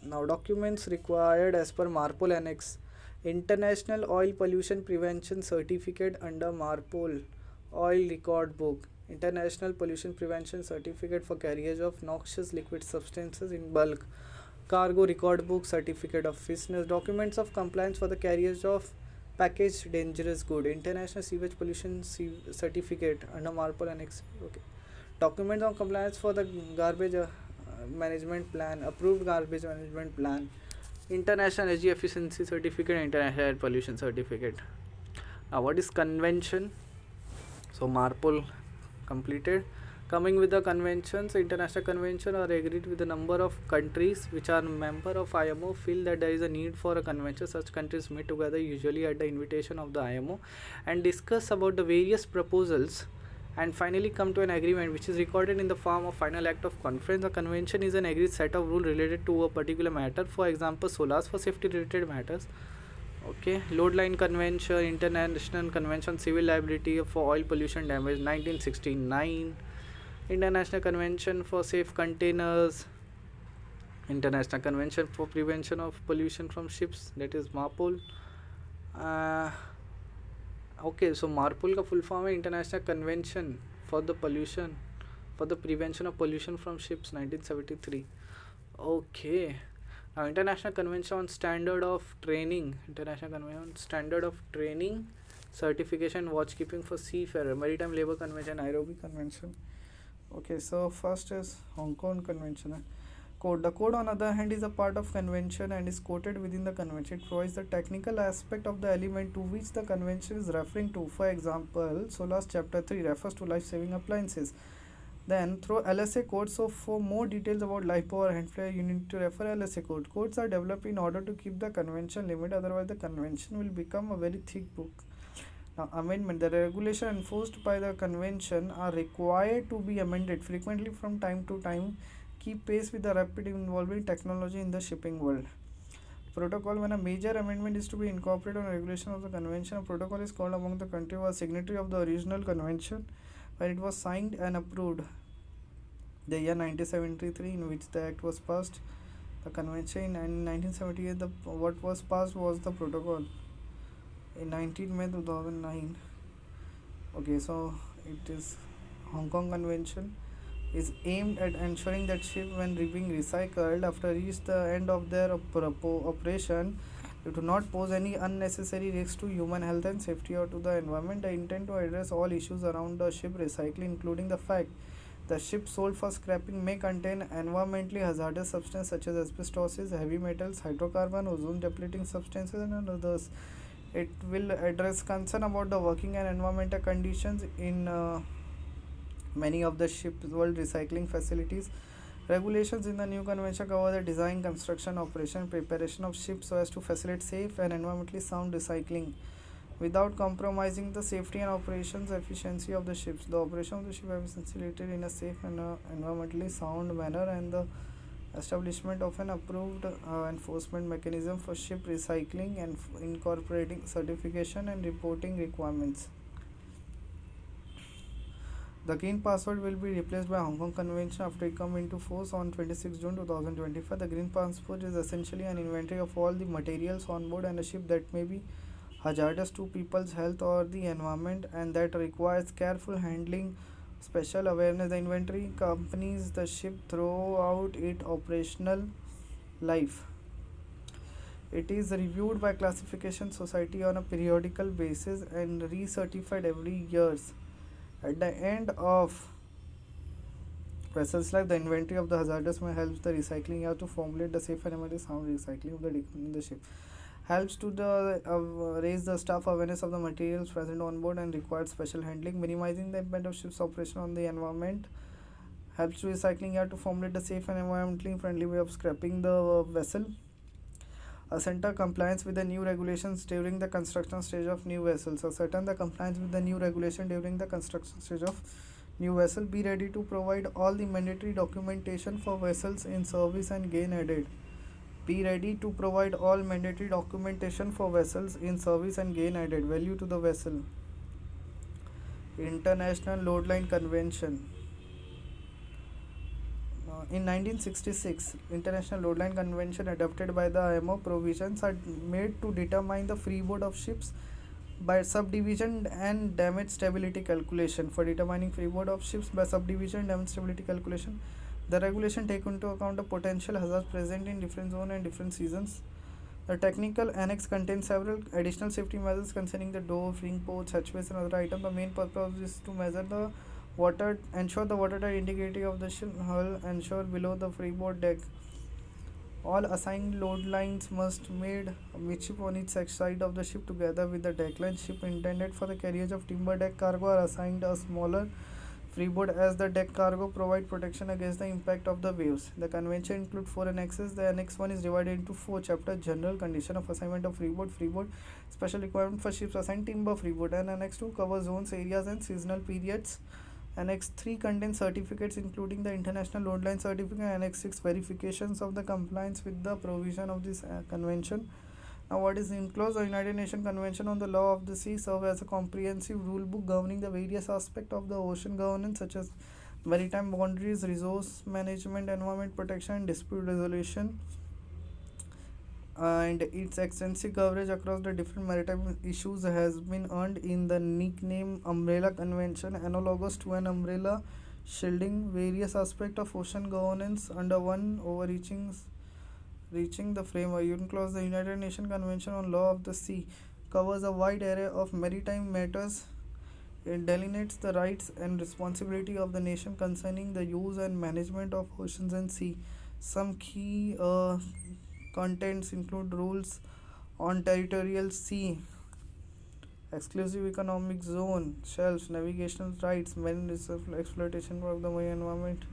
Now documents required as per MARPOL Annex: International Oil Pollution Prevention Certificate under MARPOL Oil Record Book, International Pollution Prevention Certificate for carriage of noxious liquid substances in bulk, Cargo Record Book, Certificate of Fitness, Documents of Compliance for the carriage of packaged dangerous good, International Sewage Pollution Certificate under MARPOL Annex. Okay. Documents on compliance for the garbage management plan, approved garbage management plan, International Energy Efficiency Certificate, International Air Pollution Certificate. Now what is convention? So MARPOL completed. Coming with the conventions, international convention are agreed with a number of countries which are member of IMO feel that there is a need for a convention. Such countries meet together usually at the invitation of the IMO and discuss about the various proposals and finally come to an agreement which is recorded in the form of final act of conference. A convention is an agreed set of rules related to a particular matter. For example, SOLAS for safety related matters. Okay, load line convention, international convention civil liability for oil pollution damage 1969, international convention for safe containers, international convention for prevention of pollution from ships, that is MARPOL. Okay, so MARPOL का full form है International Convention for the Pollution for the Prevention of Pollution from Ships 1973. Okay, now International Convention on Standard of Training, International Convention on Standard of Training, Certification, Watchkeeping for Seafarer, Maritime Labour Convention, Nairobi Convention. Okay, so first is Hong Kong Convention. Code. The code on the other hand is a part of convention and is quoted within the convention. It provides the technical aspect of the element to which the convention is referring to. For example, SOLAS chapter 3 refers to life saving appliances. Then through LSA code. So for more details about life power hand flare, you need to refer LSA code. Codes are developed in order to keep the convention limit, otherwise the convention will become a very thick book. Now amendment. The regulation enforced by the convention are required to be amended frequently from time to time, keep pace with the rapid evolving technology in the shipping world. Protocol. When a major amendment is to be incorporated on a regulation of the convention, a protocol is called among the countries who are signatory of the original convention when it was signed and approved. The year 1973 in which the act was passed, the convention, and in 1978 what was passed was the protocol in 19 May 2009. Okay, so it is Hong Kong Convention is aimed at ensuring that ships, when being recycled after reach the end of their operation, do not pose any unnecessary risks to human health and safety or to the environment. They intend to address all issues around the ship recycling, including the fact the ship sold for scrapping may contain environmentally hazardous substances such as asbestosis, heavy metals, hydrocarbon, ozone depleting substances, and others. It will address concern about the working and environmental conditions in many of the ship's world recycling facilities. Regulations in the new convention cover the design, construction, operation, preparation of ships so as to facilitate safe and environmentally sound recycling. without compromising the safety and operations efficiency of the ships. The operation of the ship has been facilitated in a safe and environmentally sound manner, and the establishment of an approved enforcement mechanism for ship recycling and incorporating certification and reporting requirements. The Green Passport will be replaced by Hong Kong Convention after it come into force on 26 June 2025. The Green Passport is essentially an inventory of all the materials on board and a ship that may be hazardous to people's health or the environment and that requires careful handling, special awareness. The inventory accompanies the ship throughout its operational life. It is reviewed by Classification Society on a periodical basis and recertified every year. At the end of vessel's life, the inventory of the hazardous may help the recycling yard to formulate the safe and environmentally sound recycling of the in the ship. Helps to the raise the staff awareness of the materials present on board and required special handling, minimizing the impact of ship's operation on the environment. Helps to recycling yard to formulate the safe and environmentally friendly way of scrapping the vessel. Center compliance with the new regulations during the construction stage of new vessels. Ascertain the compliance with the new regulation during the construction stage of new vessel. Be ready to provide all the mandatory documentation for vessels in service and gain added. Be ready to provide all mandatory documentation for vessels in service and gain added value to the vessel. International Load Line Convention. In 1966, International Load Line Convention adopted by the IMO provisions are made to determine the freeboard of ships by subdivision and damage stability calculation. For determining freeboard of ships by subdivision and damage stability calculation, the regulation take into account the potential hazards present in different zones and different seasons. The technical annex contains several additional safety measures concerning the door, ring ports, hatchways, and other items. The main purpose is to measure the water, ensure the watertight integrity of the ship hull, ensure below the freeboard deck. All assigned load lines must made midship on each side of the ship together with the deck line. Ship intended for the carriage of timber deck cargo are assigned a smaller freeboard as the deck cargo provide protection against the impact of the waves. The convention includes 4 annexes. The annex 1 is divided into 4 chapters: general condition of assignment of freeboard, special requirement for ships assigned timber freeboard, and annex 2 covers zones, areas, and seasonal periods. Annex 3 contains certificates including the International Load Line Certificate. Annex 6 verifications of the compliance with the provision of this convention. Now, what is enclosed? The United Nations Convention on the Law of the Sea serves as a comprehensive rule book governing the various aspects of the ocean governance such as maritime boundaries, resource management, environment protection, and dispute resolution. And its extensive coverage across the different maritime issues has been earned in the nickname Umbrella Convention, analogous to an umbrella shielding various aspects of ocean governance under one overreaching the framework. UNCLOS, the United Nations Convention on Law of the Sea, covers a wide array of maritime matters. It delineates the rights and responsibility of the nation concerning the use and management of oceans and sea. Some key contents include rules on territorial sea, exclusive economic zone, shelves, navigational rights, marine exploitation of the marine environment.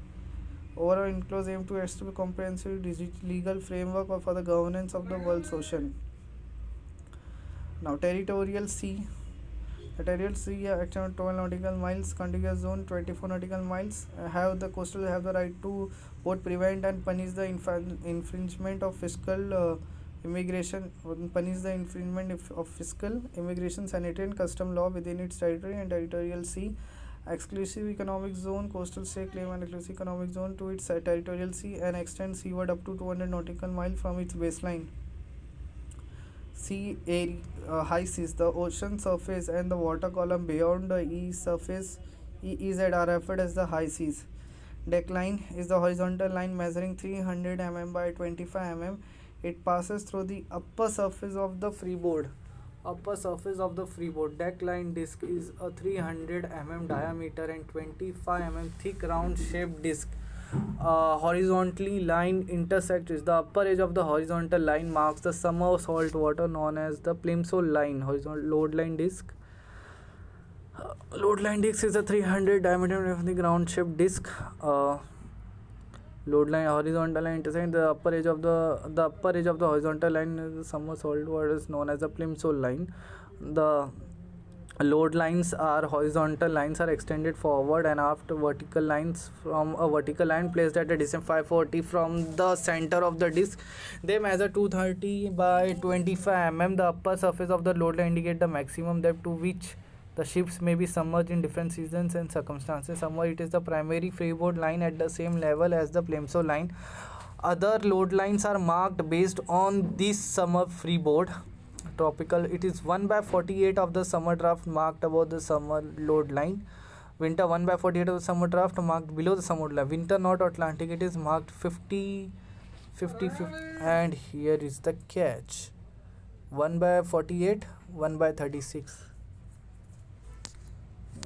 Overall, UNCLOS aim to establish a comprehensive legal framework for the governance of the world's ocean. Now, territorial sea. The territorial sea extends 12 nautical miles, contiguous zone 24 nautical miles. Have the coastal have the right to both prevent and punish the infringement of fiscal immigration, sanitary and custom law within its territory and territorial sea. Exclusive economic zone, coastal state claim an exclusive economic zone to its territorial sea and extends seaward up to 200 nautical miles from its baseline. Sea area, high seas, the ocean surface and the water column beyond the surface EEZ are referred as the high seas. Deck line is the horizontal line measuring 300 mm by 25 mm. It passes through the upper surface of the freeboard. Deck line disc is a 300 mm diameter and 25 mm thick round shaped disc. Horizontally line intersects is the upper edge of the horizontal line marks the summer salt water known as the plimsoll line. Horizontal load line disc. Load line disc is a 300 diameter of the ground shaped disc. Load line horizontal line intersect the upper edge of the horizontal line is the summer salt water is known as the plimsoll line. The load lines are horizontal lines are extended forward and aft. Vertical lines from a vertical line placed at a distance 540 from the center of the disc. They measure 230 by 25 mm. The upper surface of the load line indicate the maximum depth to which the ships may be submerged in different seasons and circumstances. Somewhere it is the primary freeboard line at the same level as the plimsoll line. Other load lines are marked based on this summer freeboard. Tropical, it is 1 by 48 of the summer draft marked above the summer load line. Winter, 1 by 48 of the summer draft marked below the summer load line. Winter North Atlantic, it is marked 50 and here is the catch: 1 by 48, 1 by 36.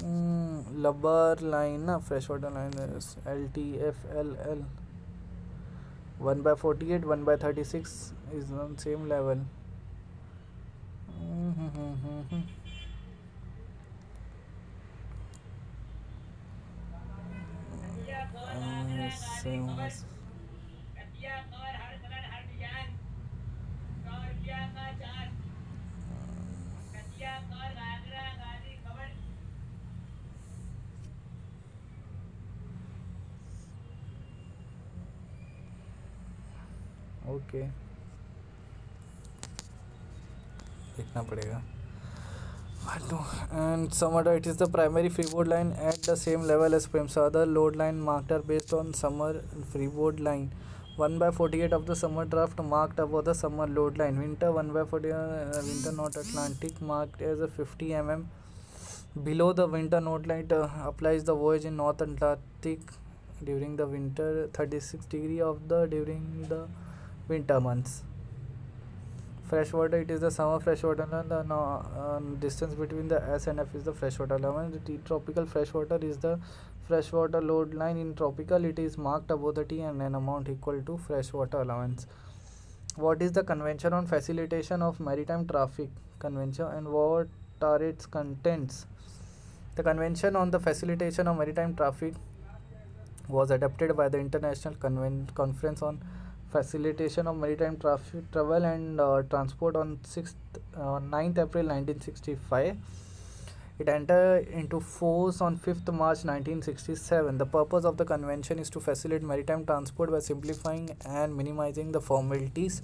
Lubber line, freshwater line is LTFLL. 1 by 48, 1 by 36 is on same level. Okay, देखना पड़ेगा. And summer, it is the primary freeboard line at the same level as Premsa. Other load line marked are based on summer freeboard line. 1 by 48 of the summer draft marked above the summer load line. Winter, 1 by 48 winter North Atlantic marked as a 50 mm. Below the winter North line applies the voyage in North Atlantic during the winter, 36 degree of the during the winter months. Freshwater, it is the summer freshwater line. The distance between the S and F is the freshwater line. The tropical freshwater is the freshwater load line. In tropical, it is marked above the T and an amount equal to freshwater allowance. What is the Convention on Facilitation of Maritime Traffic Convention and what are its contents? The Convention on the Facilitation of Maritime Traffic was adopted by the International Conference on Facilitation of Maritime Traffic, Travel and Transport on 9th April 1965. It entered into force on 5th March 1967. The purpose of the convention is to facilitate maritime transport by simplifying and minimizing the formalities,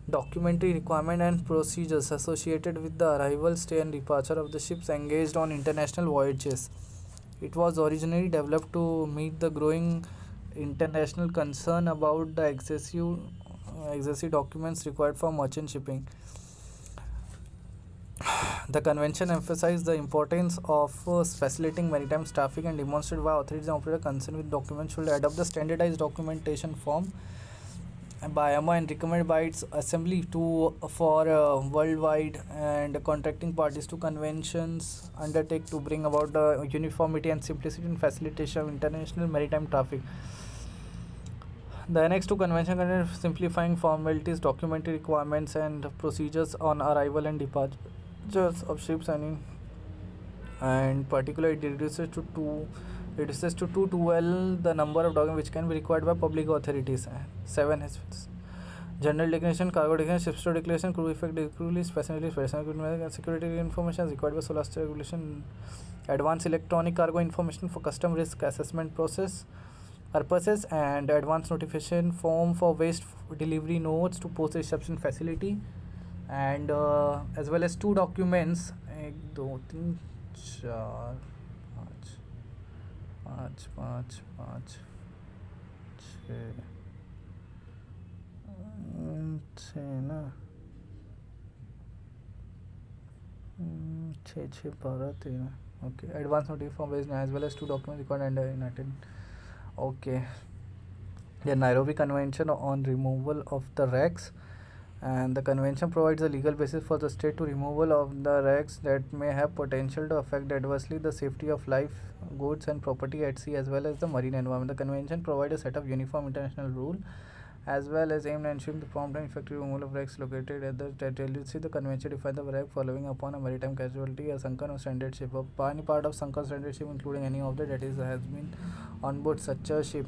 documentary requirements and procedures associated with the arrival, stay and departure of the ships engaged on international voyages. It was originally developed to meet the growing international concern about the excessive documents required for merchant shipping. The convention emphasized the importance of facilitating maritime traffic and demonstrated why authorities and operators concerned with documents should adopt the standardized documentation form by IMO and recommended by its assembly for worldwide and contracting parties to conventions undertake to bring about the uniformity and simplicity in facilitation of international maritime traffic. The Annex to Convention contains simplifying formalities, documentary requirements and procedures on arrival and departures of ships and particularly it reduces to 12 the number of documents which can be required by public authorities. 7 has general declaration, cargo declaration, ship store declaration, crew effect declaration, passenger personal security information as required by SOLAS regulation, advanced electronic cargo information for custom risk assessment process purposes and advance notification form for waste delivery notes to post reception facility and as well as 2 documents 1 2 3 4 5 5 5 5 6 ना 6 12 13. Okay, advance notification form as well as 2 documents required and in okay. The Nairobi Convention on Removal of the Wrecks, and the convention provides a legal basis for the state to removal of the wrecks that may have potential to affect adversely the safety of life, goods and property at sea as well as the marine environment. The convention provides a set of uniform international rules as well as aimed at ensuring the prompt and effective removal of wrecks located at the territory. The convention defines the wreck following upon a maritime casualty, a sunken or stranded ship. Any part of sunken or stranded ship, including any object that has been on board such a ship,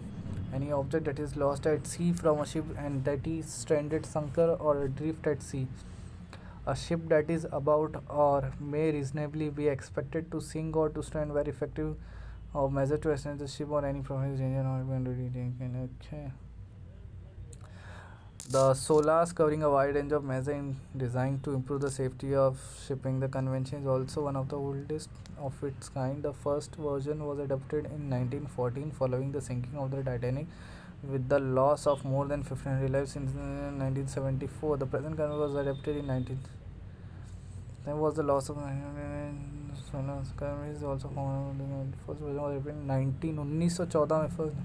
any object that is lost at sea from a ship and that is stranded, sunken or adrift at sea, A ship that is about or may reasonably be expected to sink or to stand very effective of measure to extend the ship or any professional danger not going to be taken. Okay. The SOLAS covering a wide range of measures designed to improve the safety of shipping. The convention is also one of the oldest of its kind. The first version was adopted in 1914 following the sinking of the Titanic with the loss of more than 1,500 lives in 1974. The present convention was adopted in 19. There was the loss of SOLAS convention is also found. The first version was adopted in 1914 में first.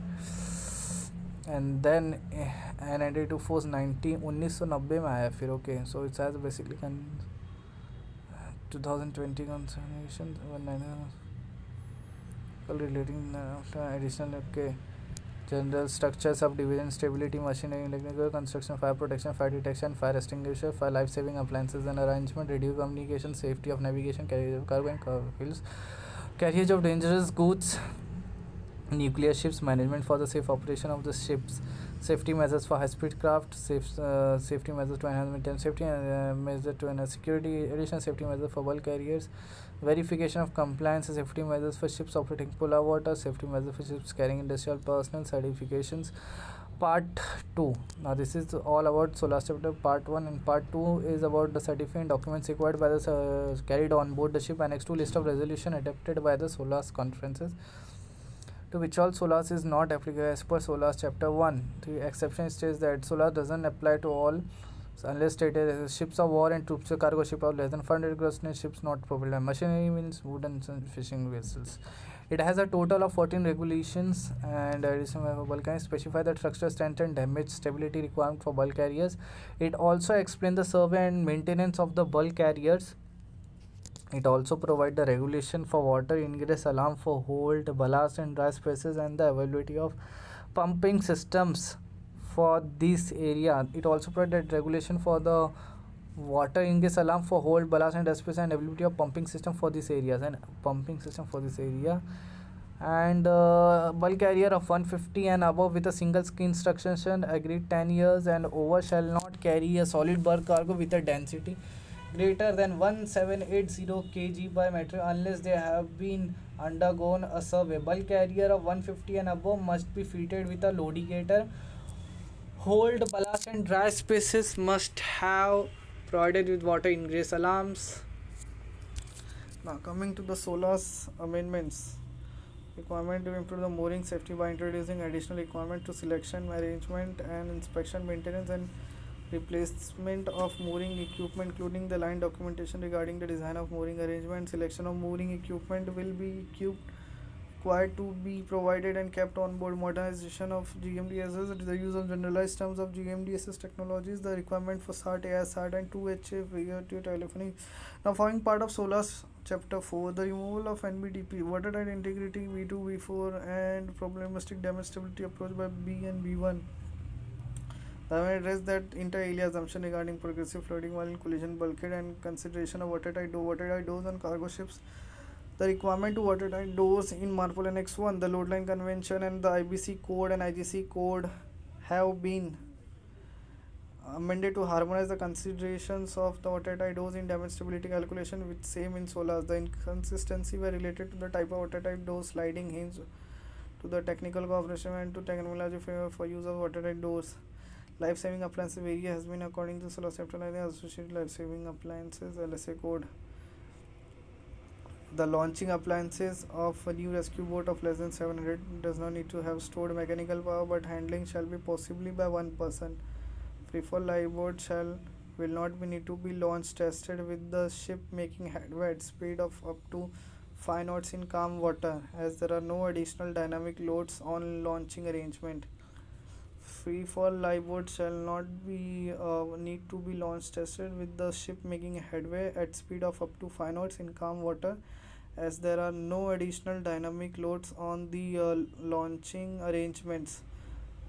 And then N92 force 1990 में आया फिर. Okay, so it has basically 2020 conservation relating additional. Okay, general structures of division, stability, machinery, technical construction, fire protection, fire detection, fire extinguisher, fire life-saving appliances and arrangement, radio communication, safety of navigation, carriage of cargo and fuels, carriage of dangerous goods, nuclear ships, management for the safe operation of the ships, safety measures for high-speed craft, safety measures to enhance maintenance safety, measure to enhance security, additional safety measures for bulk carriers, verification of compliance, safety measures for ships operating polar water, safety measures for ships carrying industrial personnel, certifications. Part 2. Now this is all about SOLAS chapter part 1, and part 2 is about the certificate documents required by the carried on board the ship. Annex 2 list of resolution adopted by the SOLAS conferences to which all SOLAS is not applicable as per SOLAS chapter 1. The exception states that SOLAS doesn't apply to all unless stated as ships of war and troops cargo ship of less than 500 gross ton ships not propelled by machinery means wooden fishing vessels. It has a total of 14 regulations and additional bulk carriers specify the structural strength and damage stability requirement for bulk carriers. It also explains the survey and maintenance of the bulk carriers. It also provides the regulation for water ingress, alarm for hold, ballast and dry spaces, and the availability of pumping systems for this area. It also provides regulation for the water ingress, alarm for hold, ballast and dry spaces, and availability of pumping system for these areas and bulk carrier of 150 and above with a single skin structure agreed 10 years and over shall not carry a solid bulk cargo with a density greater than 1780 kg by metric unless they have been undergone a survey. Bulk carrier of 150 and above must be fitted with a loadigator. Hold, ballast and dry spaces must have provided with water ingress alarms. Now coming to the SOLAS amendments. Requirement to improve the mooring safety by introducing additional requirement to selection, arrangement and inspection, maintenance and replacement of mooring equipment, including the line documentation regarding the design of mooring arrangement. Selection of mooring equipment will be required to be provided and kept on board. Modernization of GMDSS, the use of generalized terms of GMDSS technologies, the requirement for SAT, AS, SAT and 2HF radio telephony. Now forming part of SOLAS chapter 4, the removal of NBDP, watertight integrity V2, V4 and problematic damage stability approach by B and B1. I will address that inter alia assumption regarding progressive flooding while in collision bulkhead and consideration of watertight doors on cargo ships. The requirement to watertight doors in MARPOL Annex 1, the Load Line Convention and the IBC Code and IGC Code have been amended to harmonize the considerations of the watertight doors in damage stability calculation with same in SOLAS. The inconsistency were related to the type of watertight door, sliding hinge, to the technical cooperation and to technology for use of watertight doors. Life-saving appliances area has been according to SOLAS chapter 9 associated life-saving appliances LSA code. The launching appliances of a new rescue boat of less than 700 does not need to have stored mechanical power, but handling shall be possibly by one person. Free-fall lifeboat will not be need to be launched tested with the ship making headway at speed of up to 5 knots in calm water, as there are no additional dynamic loads on launching arrangement. Free-fall lifeboat shall not be need to be launched tested with the ship making headway at speed of up to 5 knots in calm water, as there are no additional dynamic loads on the launching arrangements.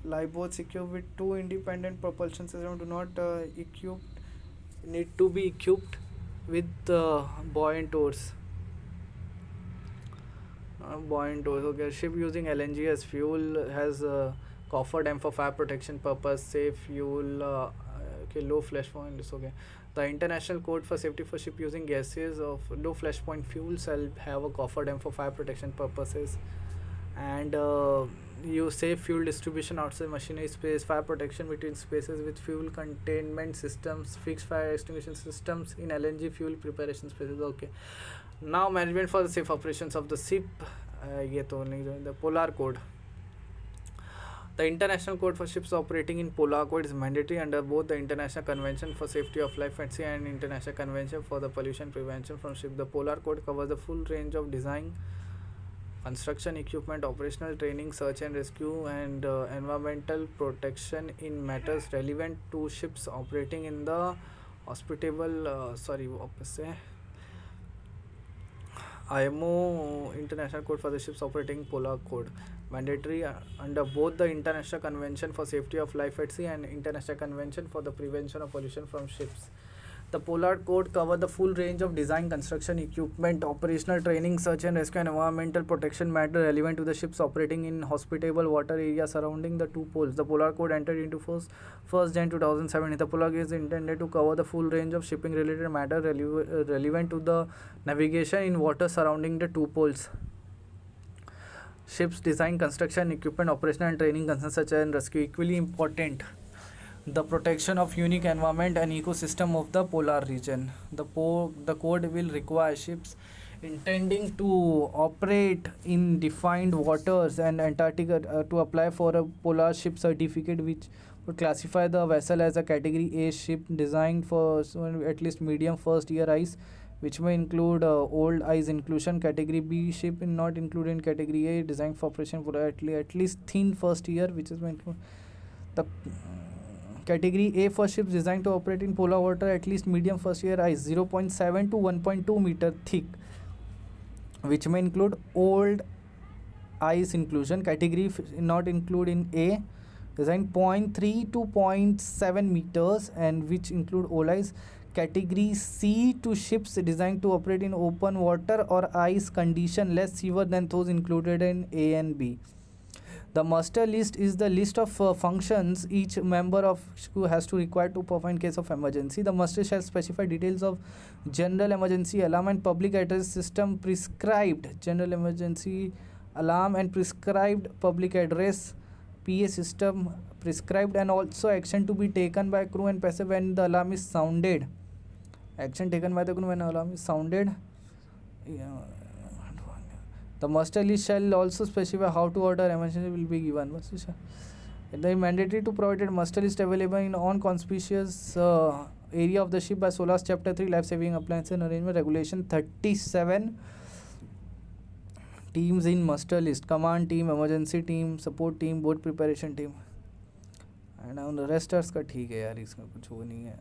Lifeboats equipped with 2 independent propulsion systems do not need to be equipped with buoyant oars. Okay. Ship using LNG as fuel has coffer dam for fire protection purpose, safe fuel, low flash point. Okay. The International Code for Safety for Ship Using Gases of Low Flash Point Fuel shall have a coffer dam for fire protection purposes, and you save fuel distribution outside machinery space, fire protection between spaces with fuel containment systems, fixed fire extinguishing systems in LNG fuel preparation spaces. Okay, now management for the safe operations of the ship. ये तो नहीं, the Polar Code. The International Code for Ships Operating in Polar Code is mandatory under both the International Convention for Safety of Life at Sea and International Convention for the Pollution Prevention from Ship. The Polar Code covers the full range of design, construction, equipment, operational training, search and rescue, and environmental protection in matters relevant to ships operating in the hospitable. IMO International Code for the Ships Operating Polar Code. Mandatory under both the International Convention for Safety of Life at Sea and International Convention for the Prevention of Pollution from Ships. The Polar Code covers the full range of design, construction, equipment, operational training, search and rescue, and environmental protection matter relevant to the ships operating in hospitable water areas surrounding the two poles. The Polar Code entered into force 1st Jan 2007. The Polar Code is intended to cover the full range of shipping-related matter relevant to the navigation in water surrounding the two poles. Ships design, construction, equipment, operational and training concerns such as rescue. Equally important, the protection of unique environment and ecosystem of the polar region. The code will require ships intending to operate in defined waters and Antarctica to apply for a polar ship certificate, which would classify the vessel as a category A ship designed for at least medium first year ice, which may include old ice inclusion. Category B ship not included in category A, designed for operation for at least thin first year, which is the category A for ships designed to operate in polar water at least medium first year ice 0.7 to 1.2 meter thick, which may include old ice inclusion. Category not include in A, designed 0.3 to 0.7 meters and which include old ice. Category C to ships designed to operate in open water or ice condition less severe than those included in A and B. The muster list is the list of functions each member of crew has to require to perform in case of emergency. The muster shall specify details of general emergency alarm and public address system, prescribed general emergency alarm and prescribed public address PA system prescribed, and also action to be taken by crew and passenger when the alarm is sounded. Action taken by the crew when alarm is sounded. The muster list shall also specify how to order emergency will be given. The mandatory to provide muster list available in non-conspicuous area of the ship by SOLAS Chapter 3 Life Saving Appliances and Arrangement Regulation 37. Teams in muster list: command team, emergency team, support team, boat preparation team. And on रेस्टर्स का ठीक है यार, इसका कुछ वो नहीं है.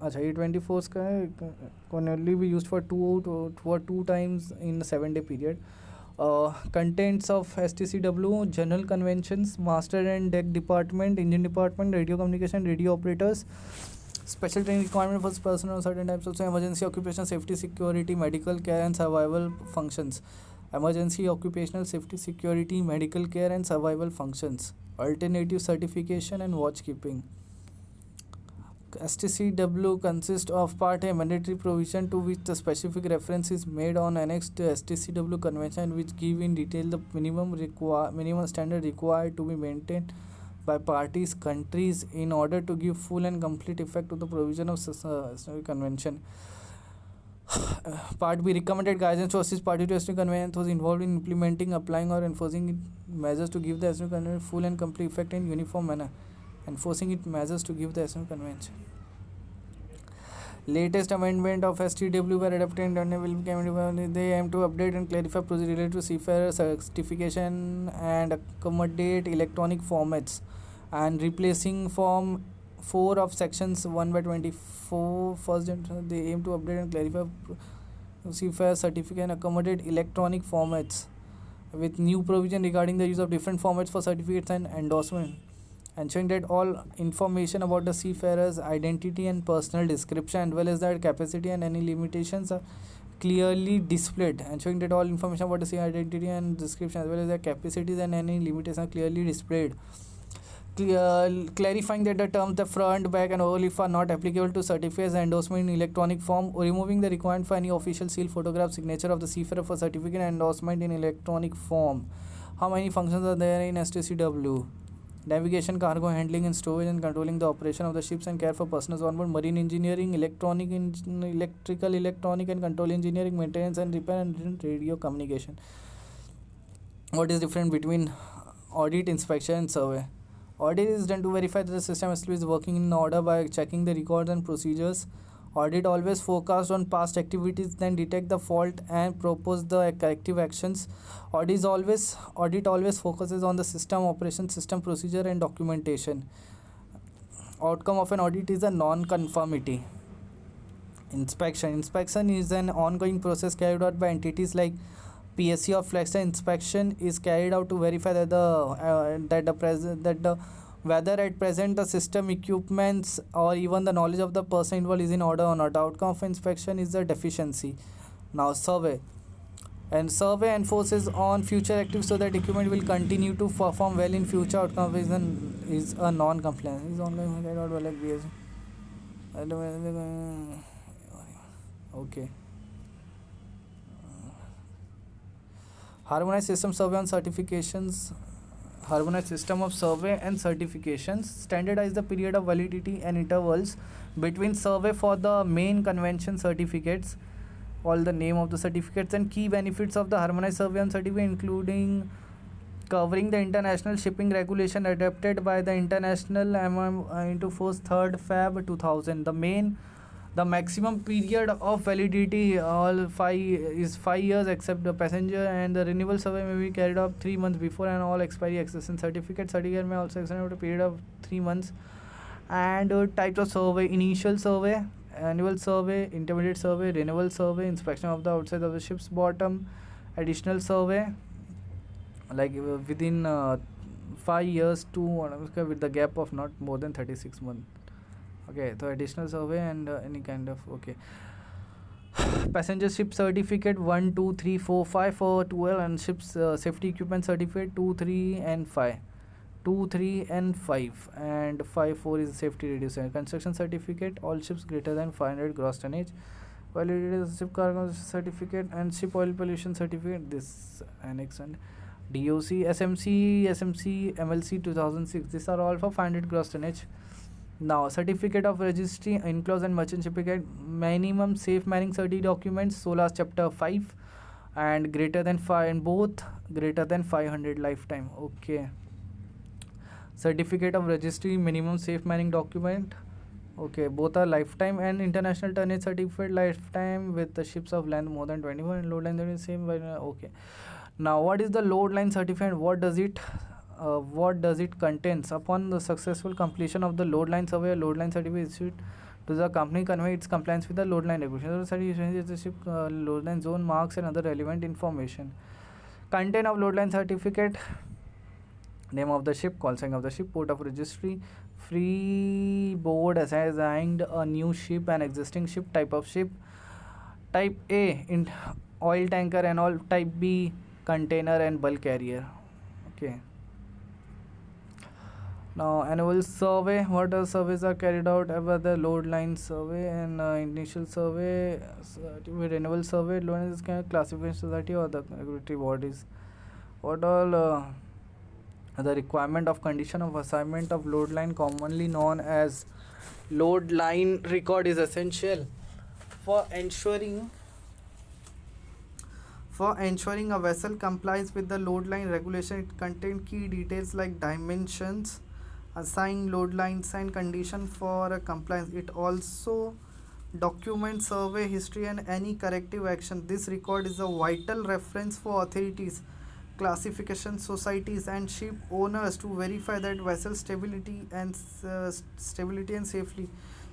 अच्छा ये 24 का है, can only be used for two times in 7 day period. Contents of STCW: General Conventions, Master and Deck Department, Engine Department, Radio Communication, Radio Operators. Special training requirement for personnel on certain types of emergency occupational safety, security, medical care and survival functions. Emergency occupational safety, security, medical care and survival functions. Alternative certification and watchkeeping. STCW consists of Part A, mandatory provision to which the specific reference is made on annexed to STCW convention, which give in detail the minimum standard required to be maintained by parties countries in order to give full and complete effect to the provision of convention. Part B, recommended guidance to assist party to STCW convention, those involved in implementing, applying or enforcing measures to give the STCW convention full and complete effect in uniform manner. Enforcing it measures to give the STCW convention. Latest amendment of STCW were adopted and they aim to update and clarify procedures related to seafarer certification and accommodate electronic formats, and replacing Form 4 of Sections 1/24 first. They aim to update and clarify seafarer certificate and accommodate electronic formats with new provision regarding the use of different formats for certificates and endorsement, ensuring that all information about the seafarer's identity and personal description, as well as their capacity and any limitations, are clearly displayed. Ensuring that all information about the sea identity and description, as well as their capacities and any limitations, are clearly displayed. clarifying that the terms the front, back, and overleaf are not applicable to certificates and endorsement in electronic form, removing the requirement for any official seal, photograph, signature of the seafarer for certificate and endorsement in electronic form. How many functions are there in STCW? Navigation, cargo handling and storage, and controlling the operation of the ships and care for personnel on board. Marine engineering, electrical, electronic and control engineering, maintenance and repair, and radio communication. What is different between audit, inspection, and survey? Audit is done to verify that the system is working in order by checking the records and procedures. Audit always focused on past activities, then detect the fault and propose the corrective actions. Audit always focuses on the system operation, system procedure, and documentation. Outcome of an audit is a non-conformity. Inspection is an ongoing process carried out by entities like PSC or Flexner. Inspection is carried out to verify that the whether at present the system, equipments, or even the knowledge of the person involved is in order or not. Outcome of inspection is the deficiency. Now survey enforces on future activities so that equipment will continue to perform well in future. Outcome is a non-compliance. Is ongoing carried out by like BS. Okay. Harmonized system survey on certifications. Harmonized system of survey and certifications standardize the period of validity and intervals between survey for the main convention certificates. All the name of the certificates and key benefits of the harmonized survey and certificate, including covering the international shipping regulation adopted by the international into force 3rd Feb 2000. The maximum period of validity is 5 years except the passenger, and the renewal survey may be carried out 3 months before and all expiry access. And certificate may also extend over a period of 3 months. And types of survey: initial survey, annual survey, intermediate survey, renewal survey, inspection of the outside of the ship's bottom, additional survey like within 5 years to with the gap of not more than 36 months. Okay, so additional survey and any kind of passenger ship certificate 1, 2, 3, 4, 5 for 12, and ships safety equipment certificate 2, 3 and 5. 2, 3 and 5, and 5, 4 is safety reducer. Construction certificate, all ships greater than 500 gross tonnage. Validated ship cargo certificate and ship oil pollution certificate, this annex. And DOC, SMC, MLC 2006, these are all for 500 gross tonnage. Now certificate of registry, enclosed and merchant certificate, minimum safe manning certi documents, SOLAS chapter 5, and greater than 5, and both greater than 500 lifetime. Okay, certificate of registry, minimum safe manning document, okay, both are lifetime. And international tonnage certificate, lifetime with the ships of length more than 21, and load line that is same. Okay, now what is the load line certificate? What does it contains? Upon the successful completion of the load line survey, a load line certificate is issued to the company convey its compliance with the load line regulation. The certificate is the ship load line zone, marks, and other relevant information. Content of load line certificate: name of the ship, call sign of the ship, port of registry, free board assigned a new ship and existing ship, type of ship, type A in oil tanker and all, type B container and bulk carrier. Okay. Now annual survey, what are surveys are carried out? About the load line survey and initial survey, renewal survey, load is classification society or the regulatory bodies. What all the requirement of condition of assignment of load line, commonly known as load line record, is essential for ensuring a vessel complies with the load line regulation. It contains key details like dimensions, assigned load lines, and condition for compliance. It also documents survey history and any corrective action. This record is a vital reference for authorities, classification societies, and ship owners to verify that vessel stability and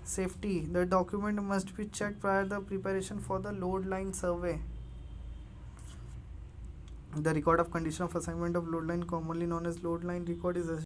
safety. The document must be checked prior to the preparation for the load line survey. The record of condition of assignment of load line, commonly known as load line record, is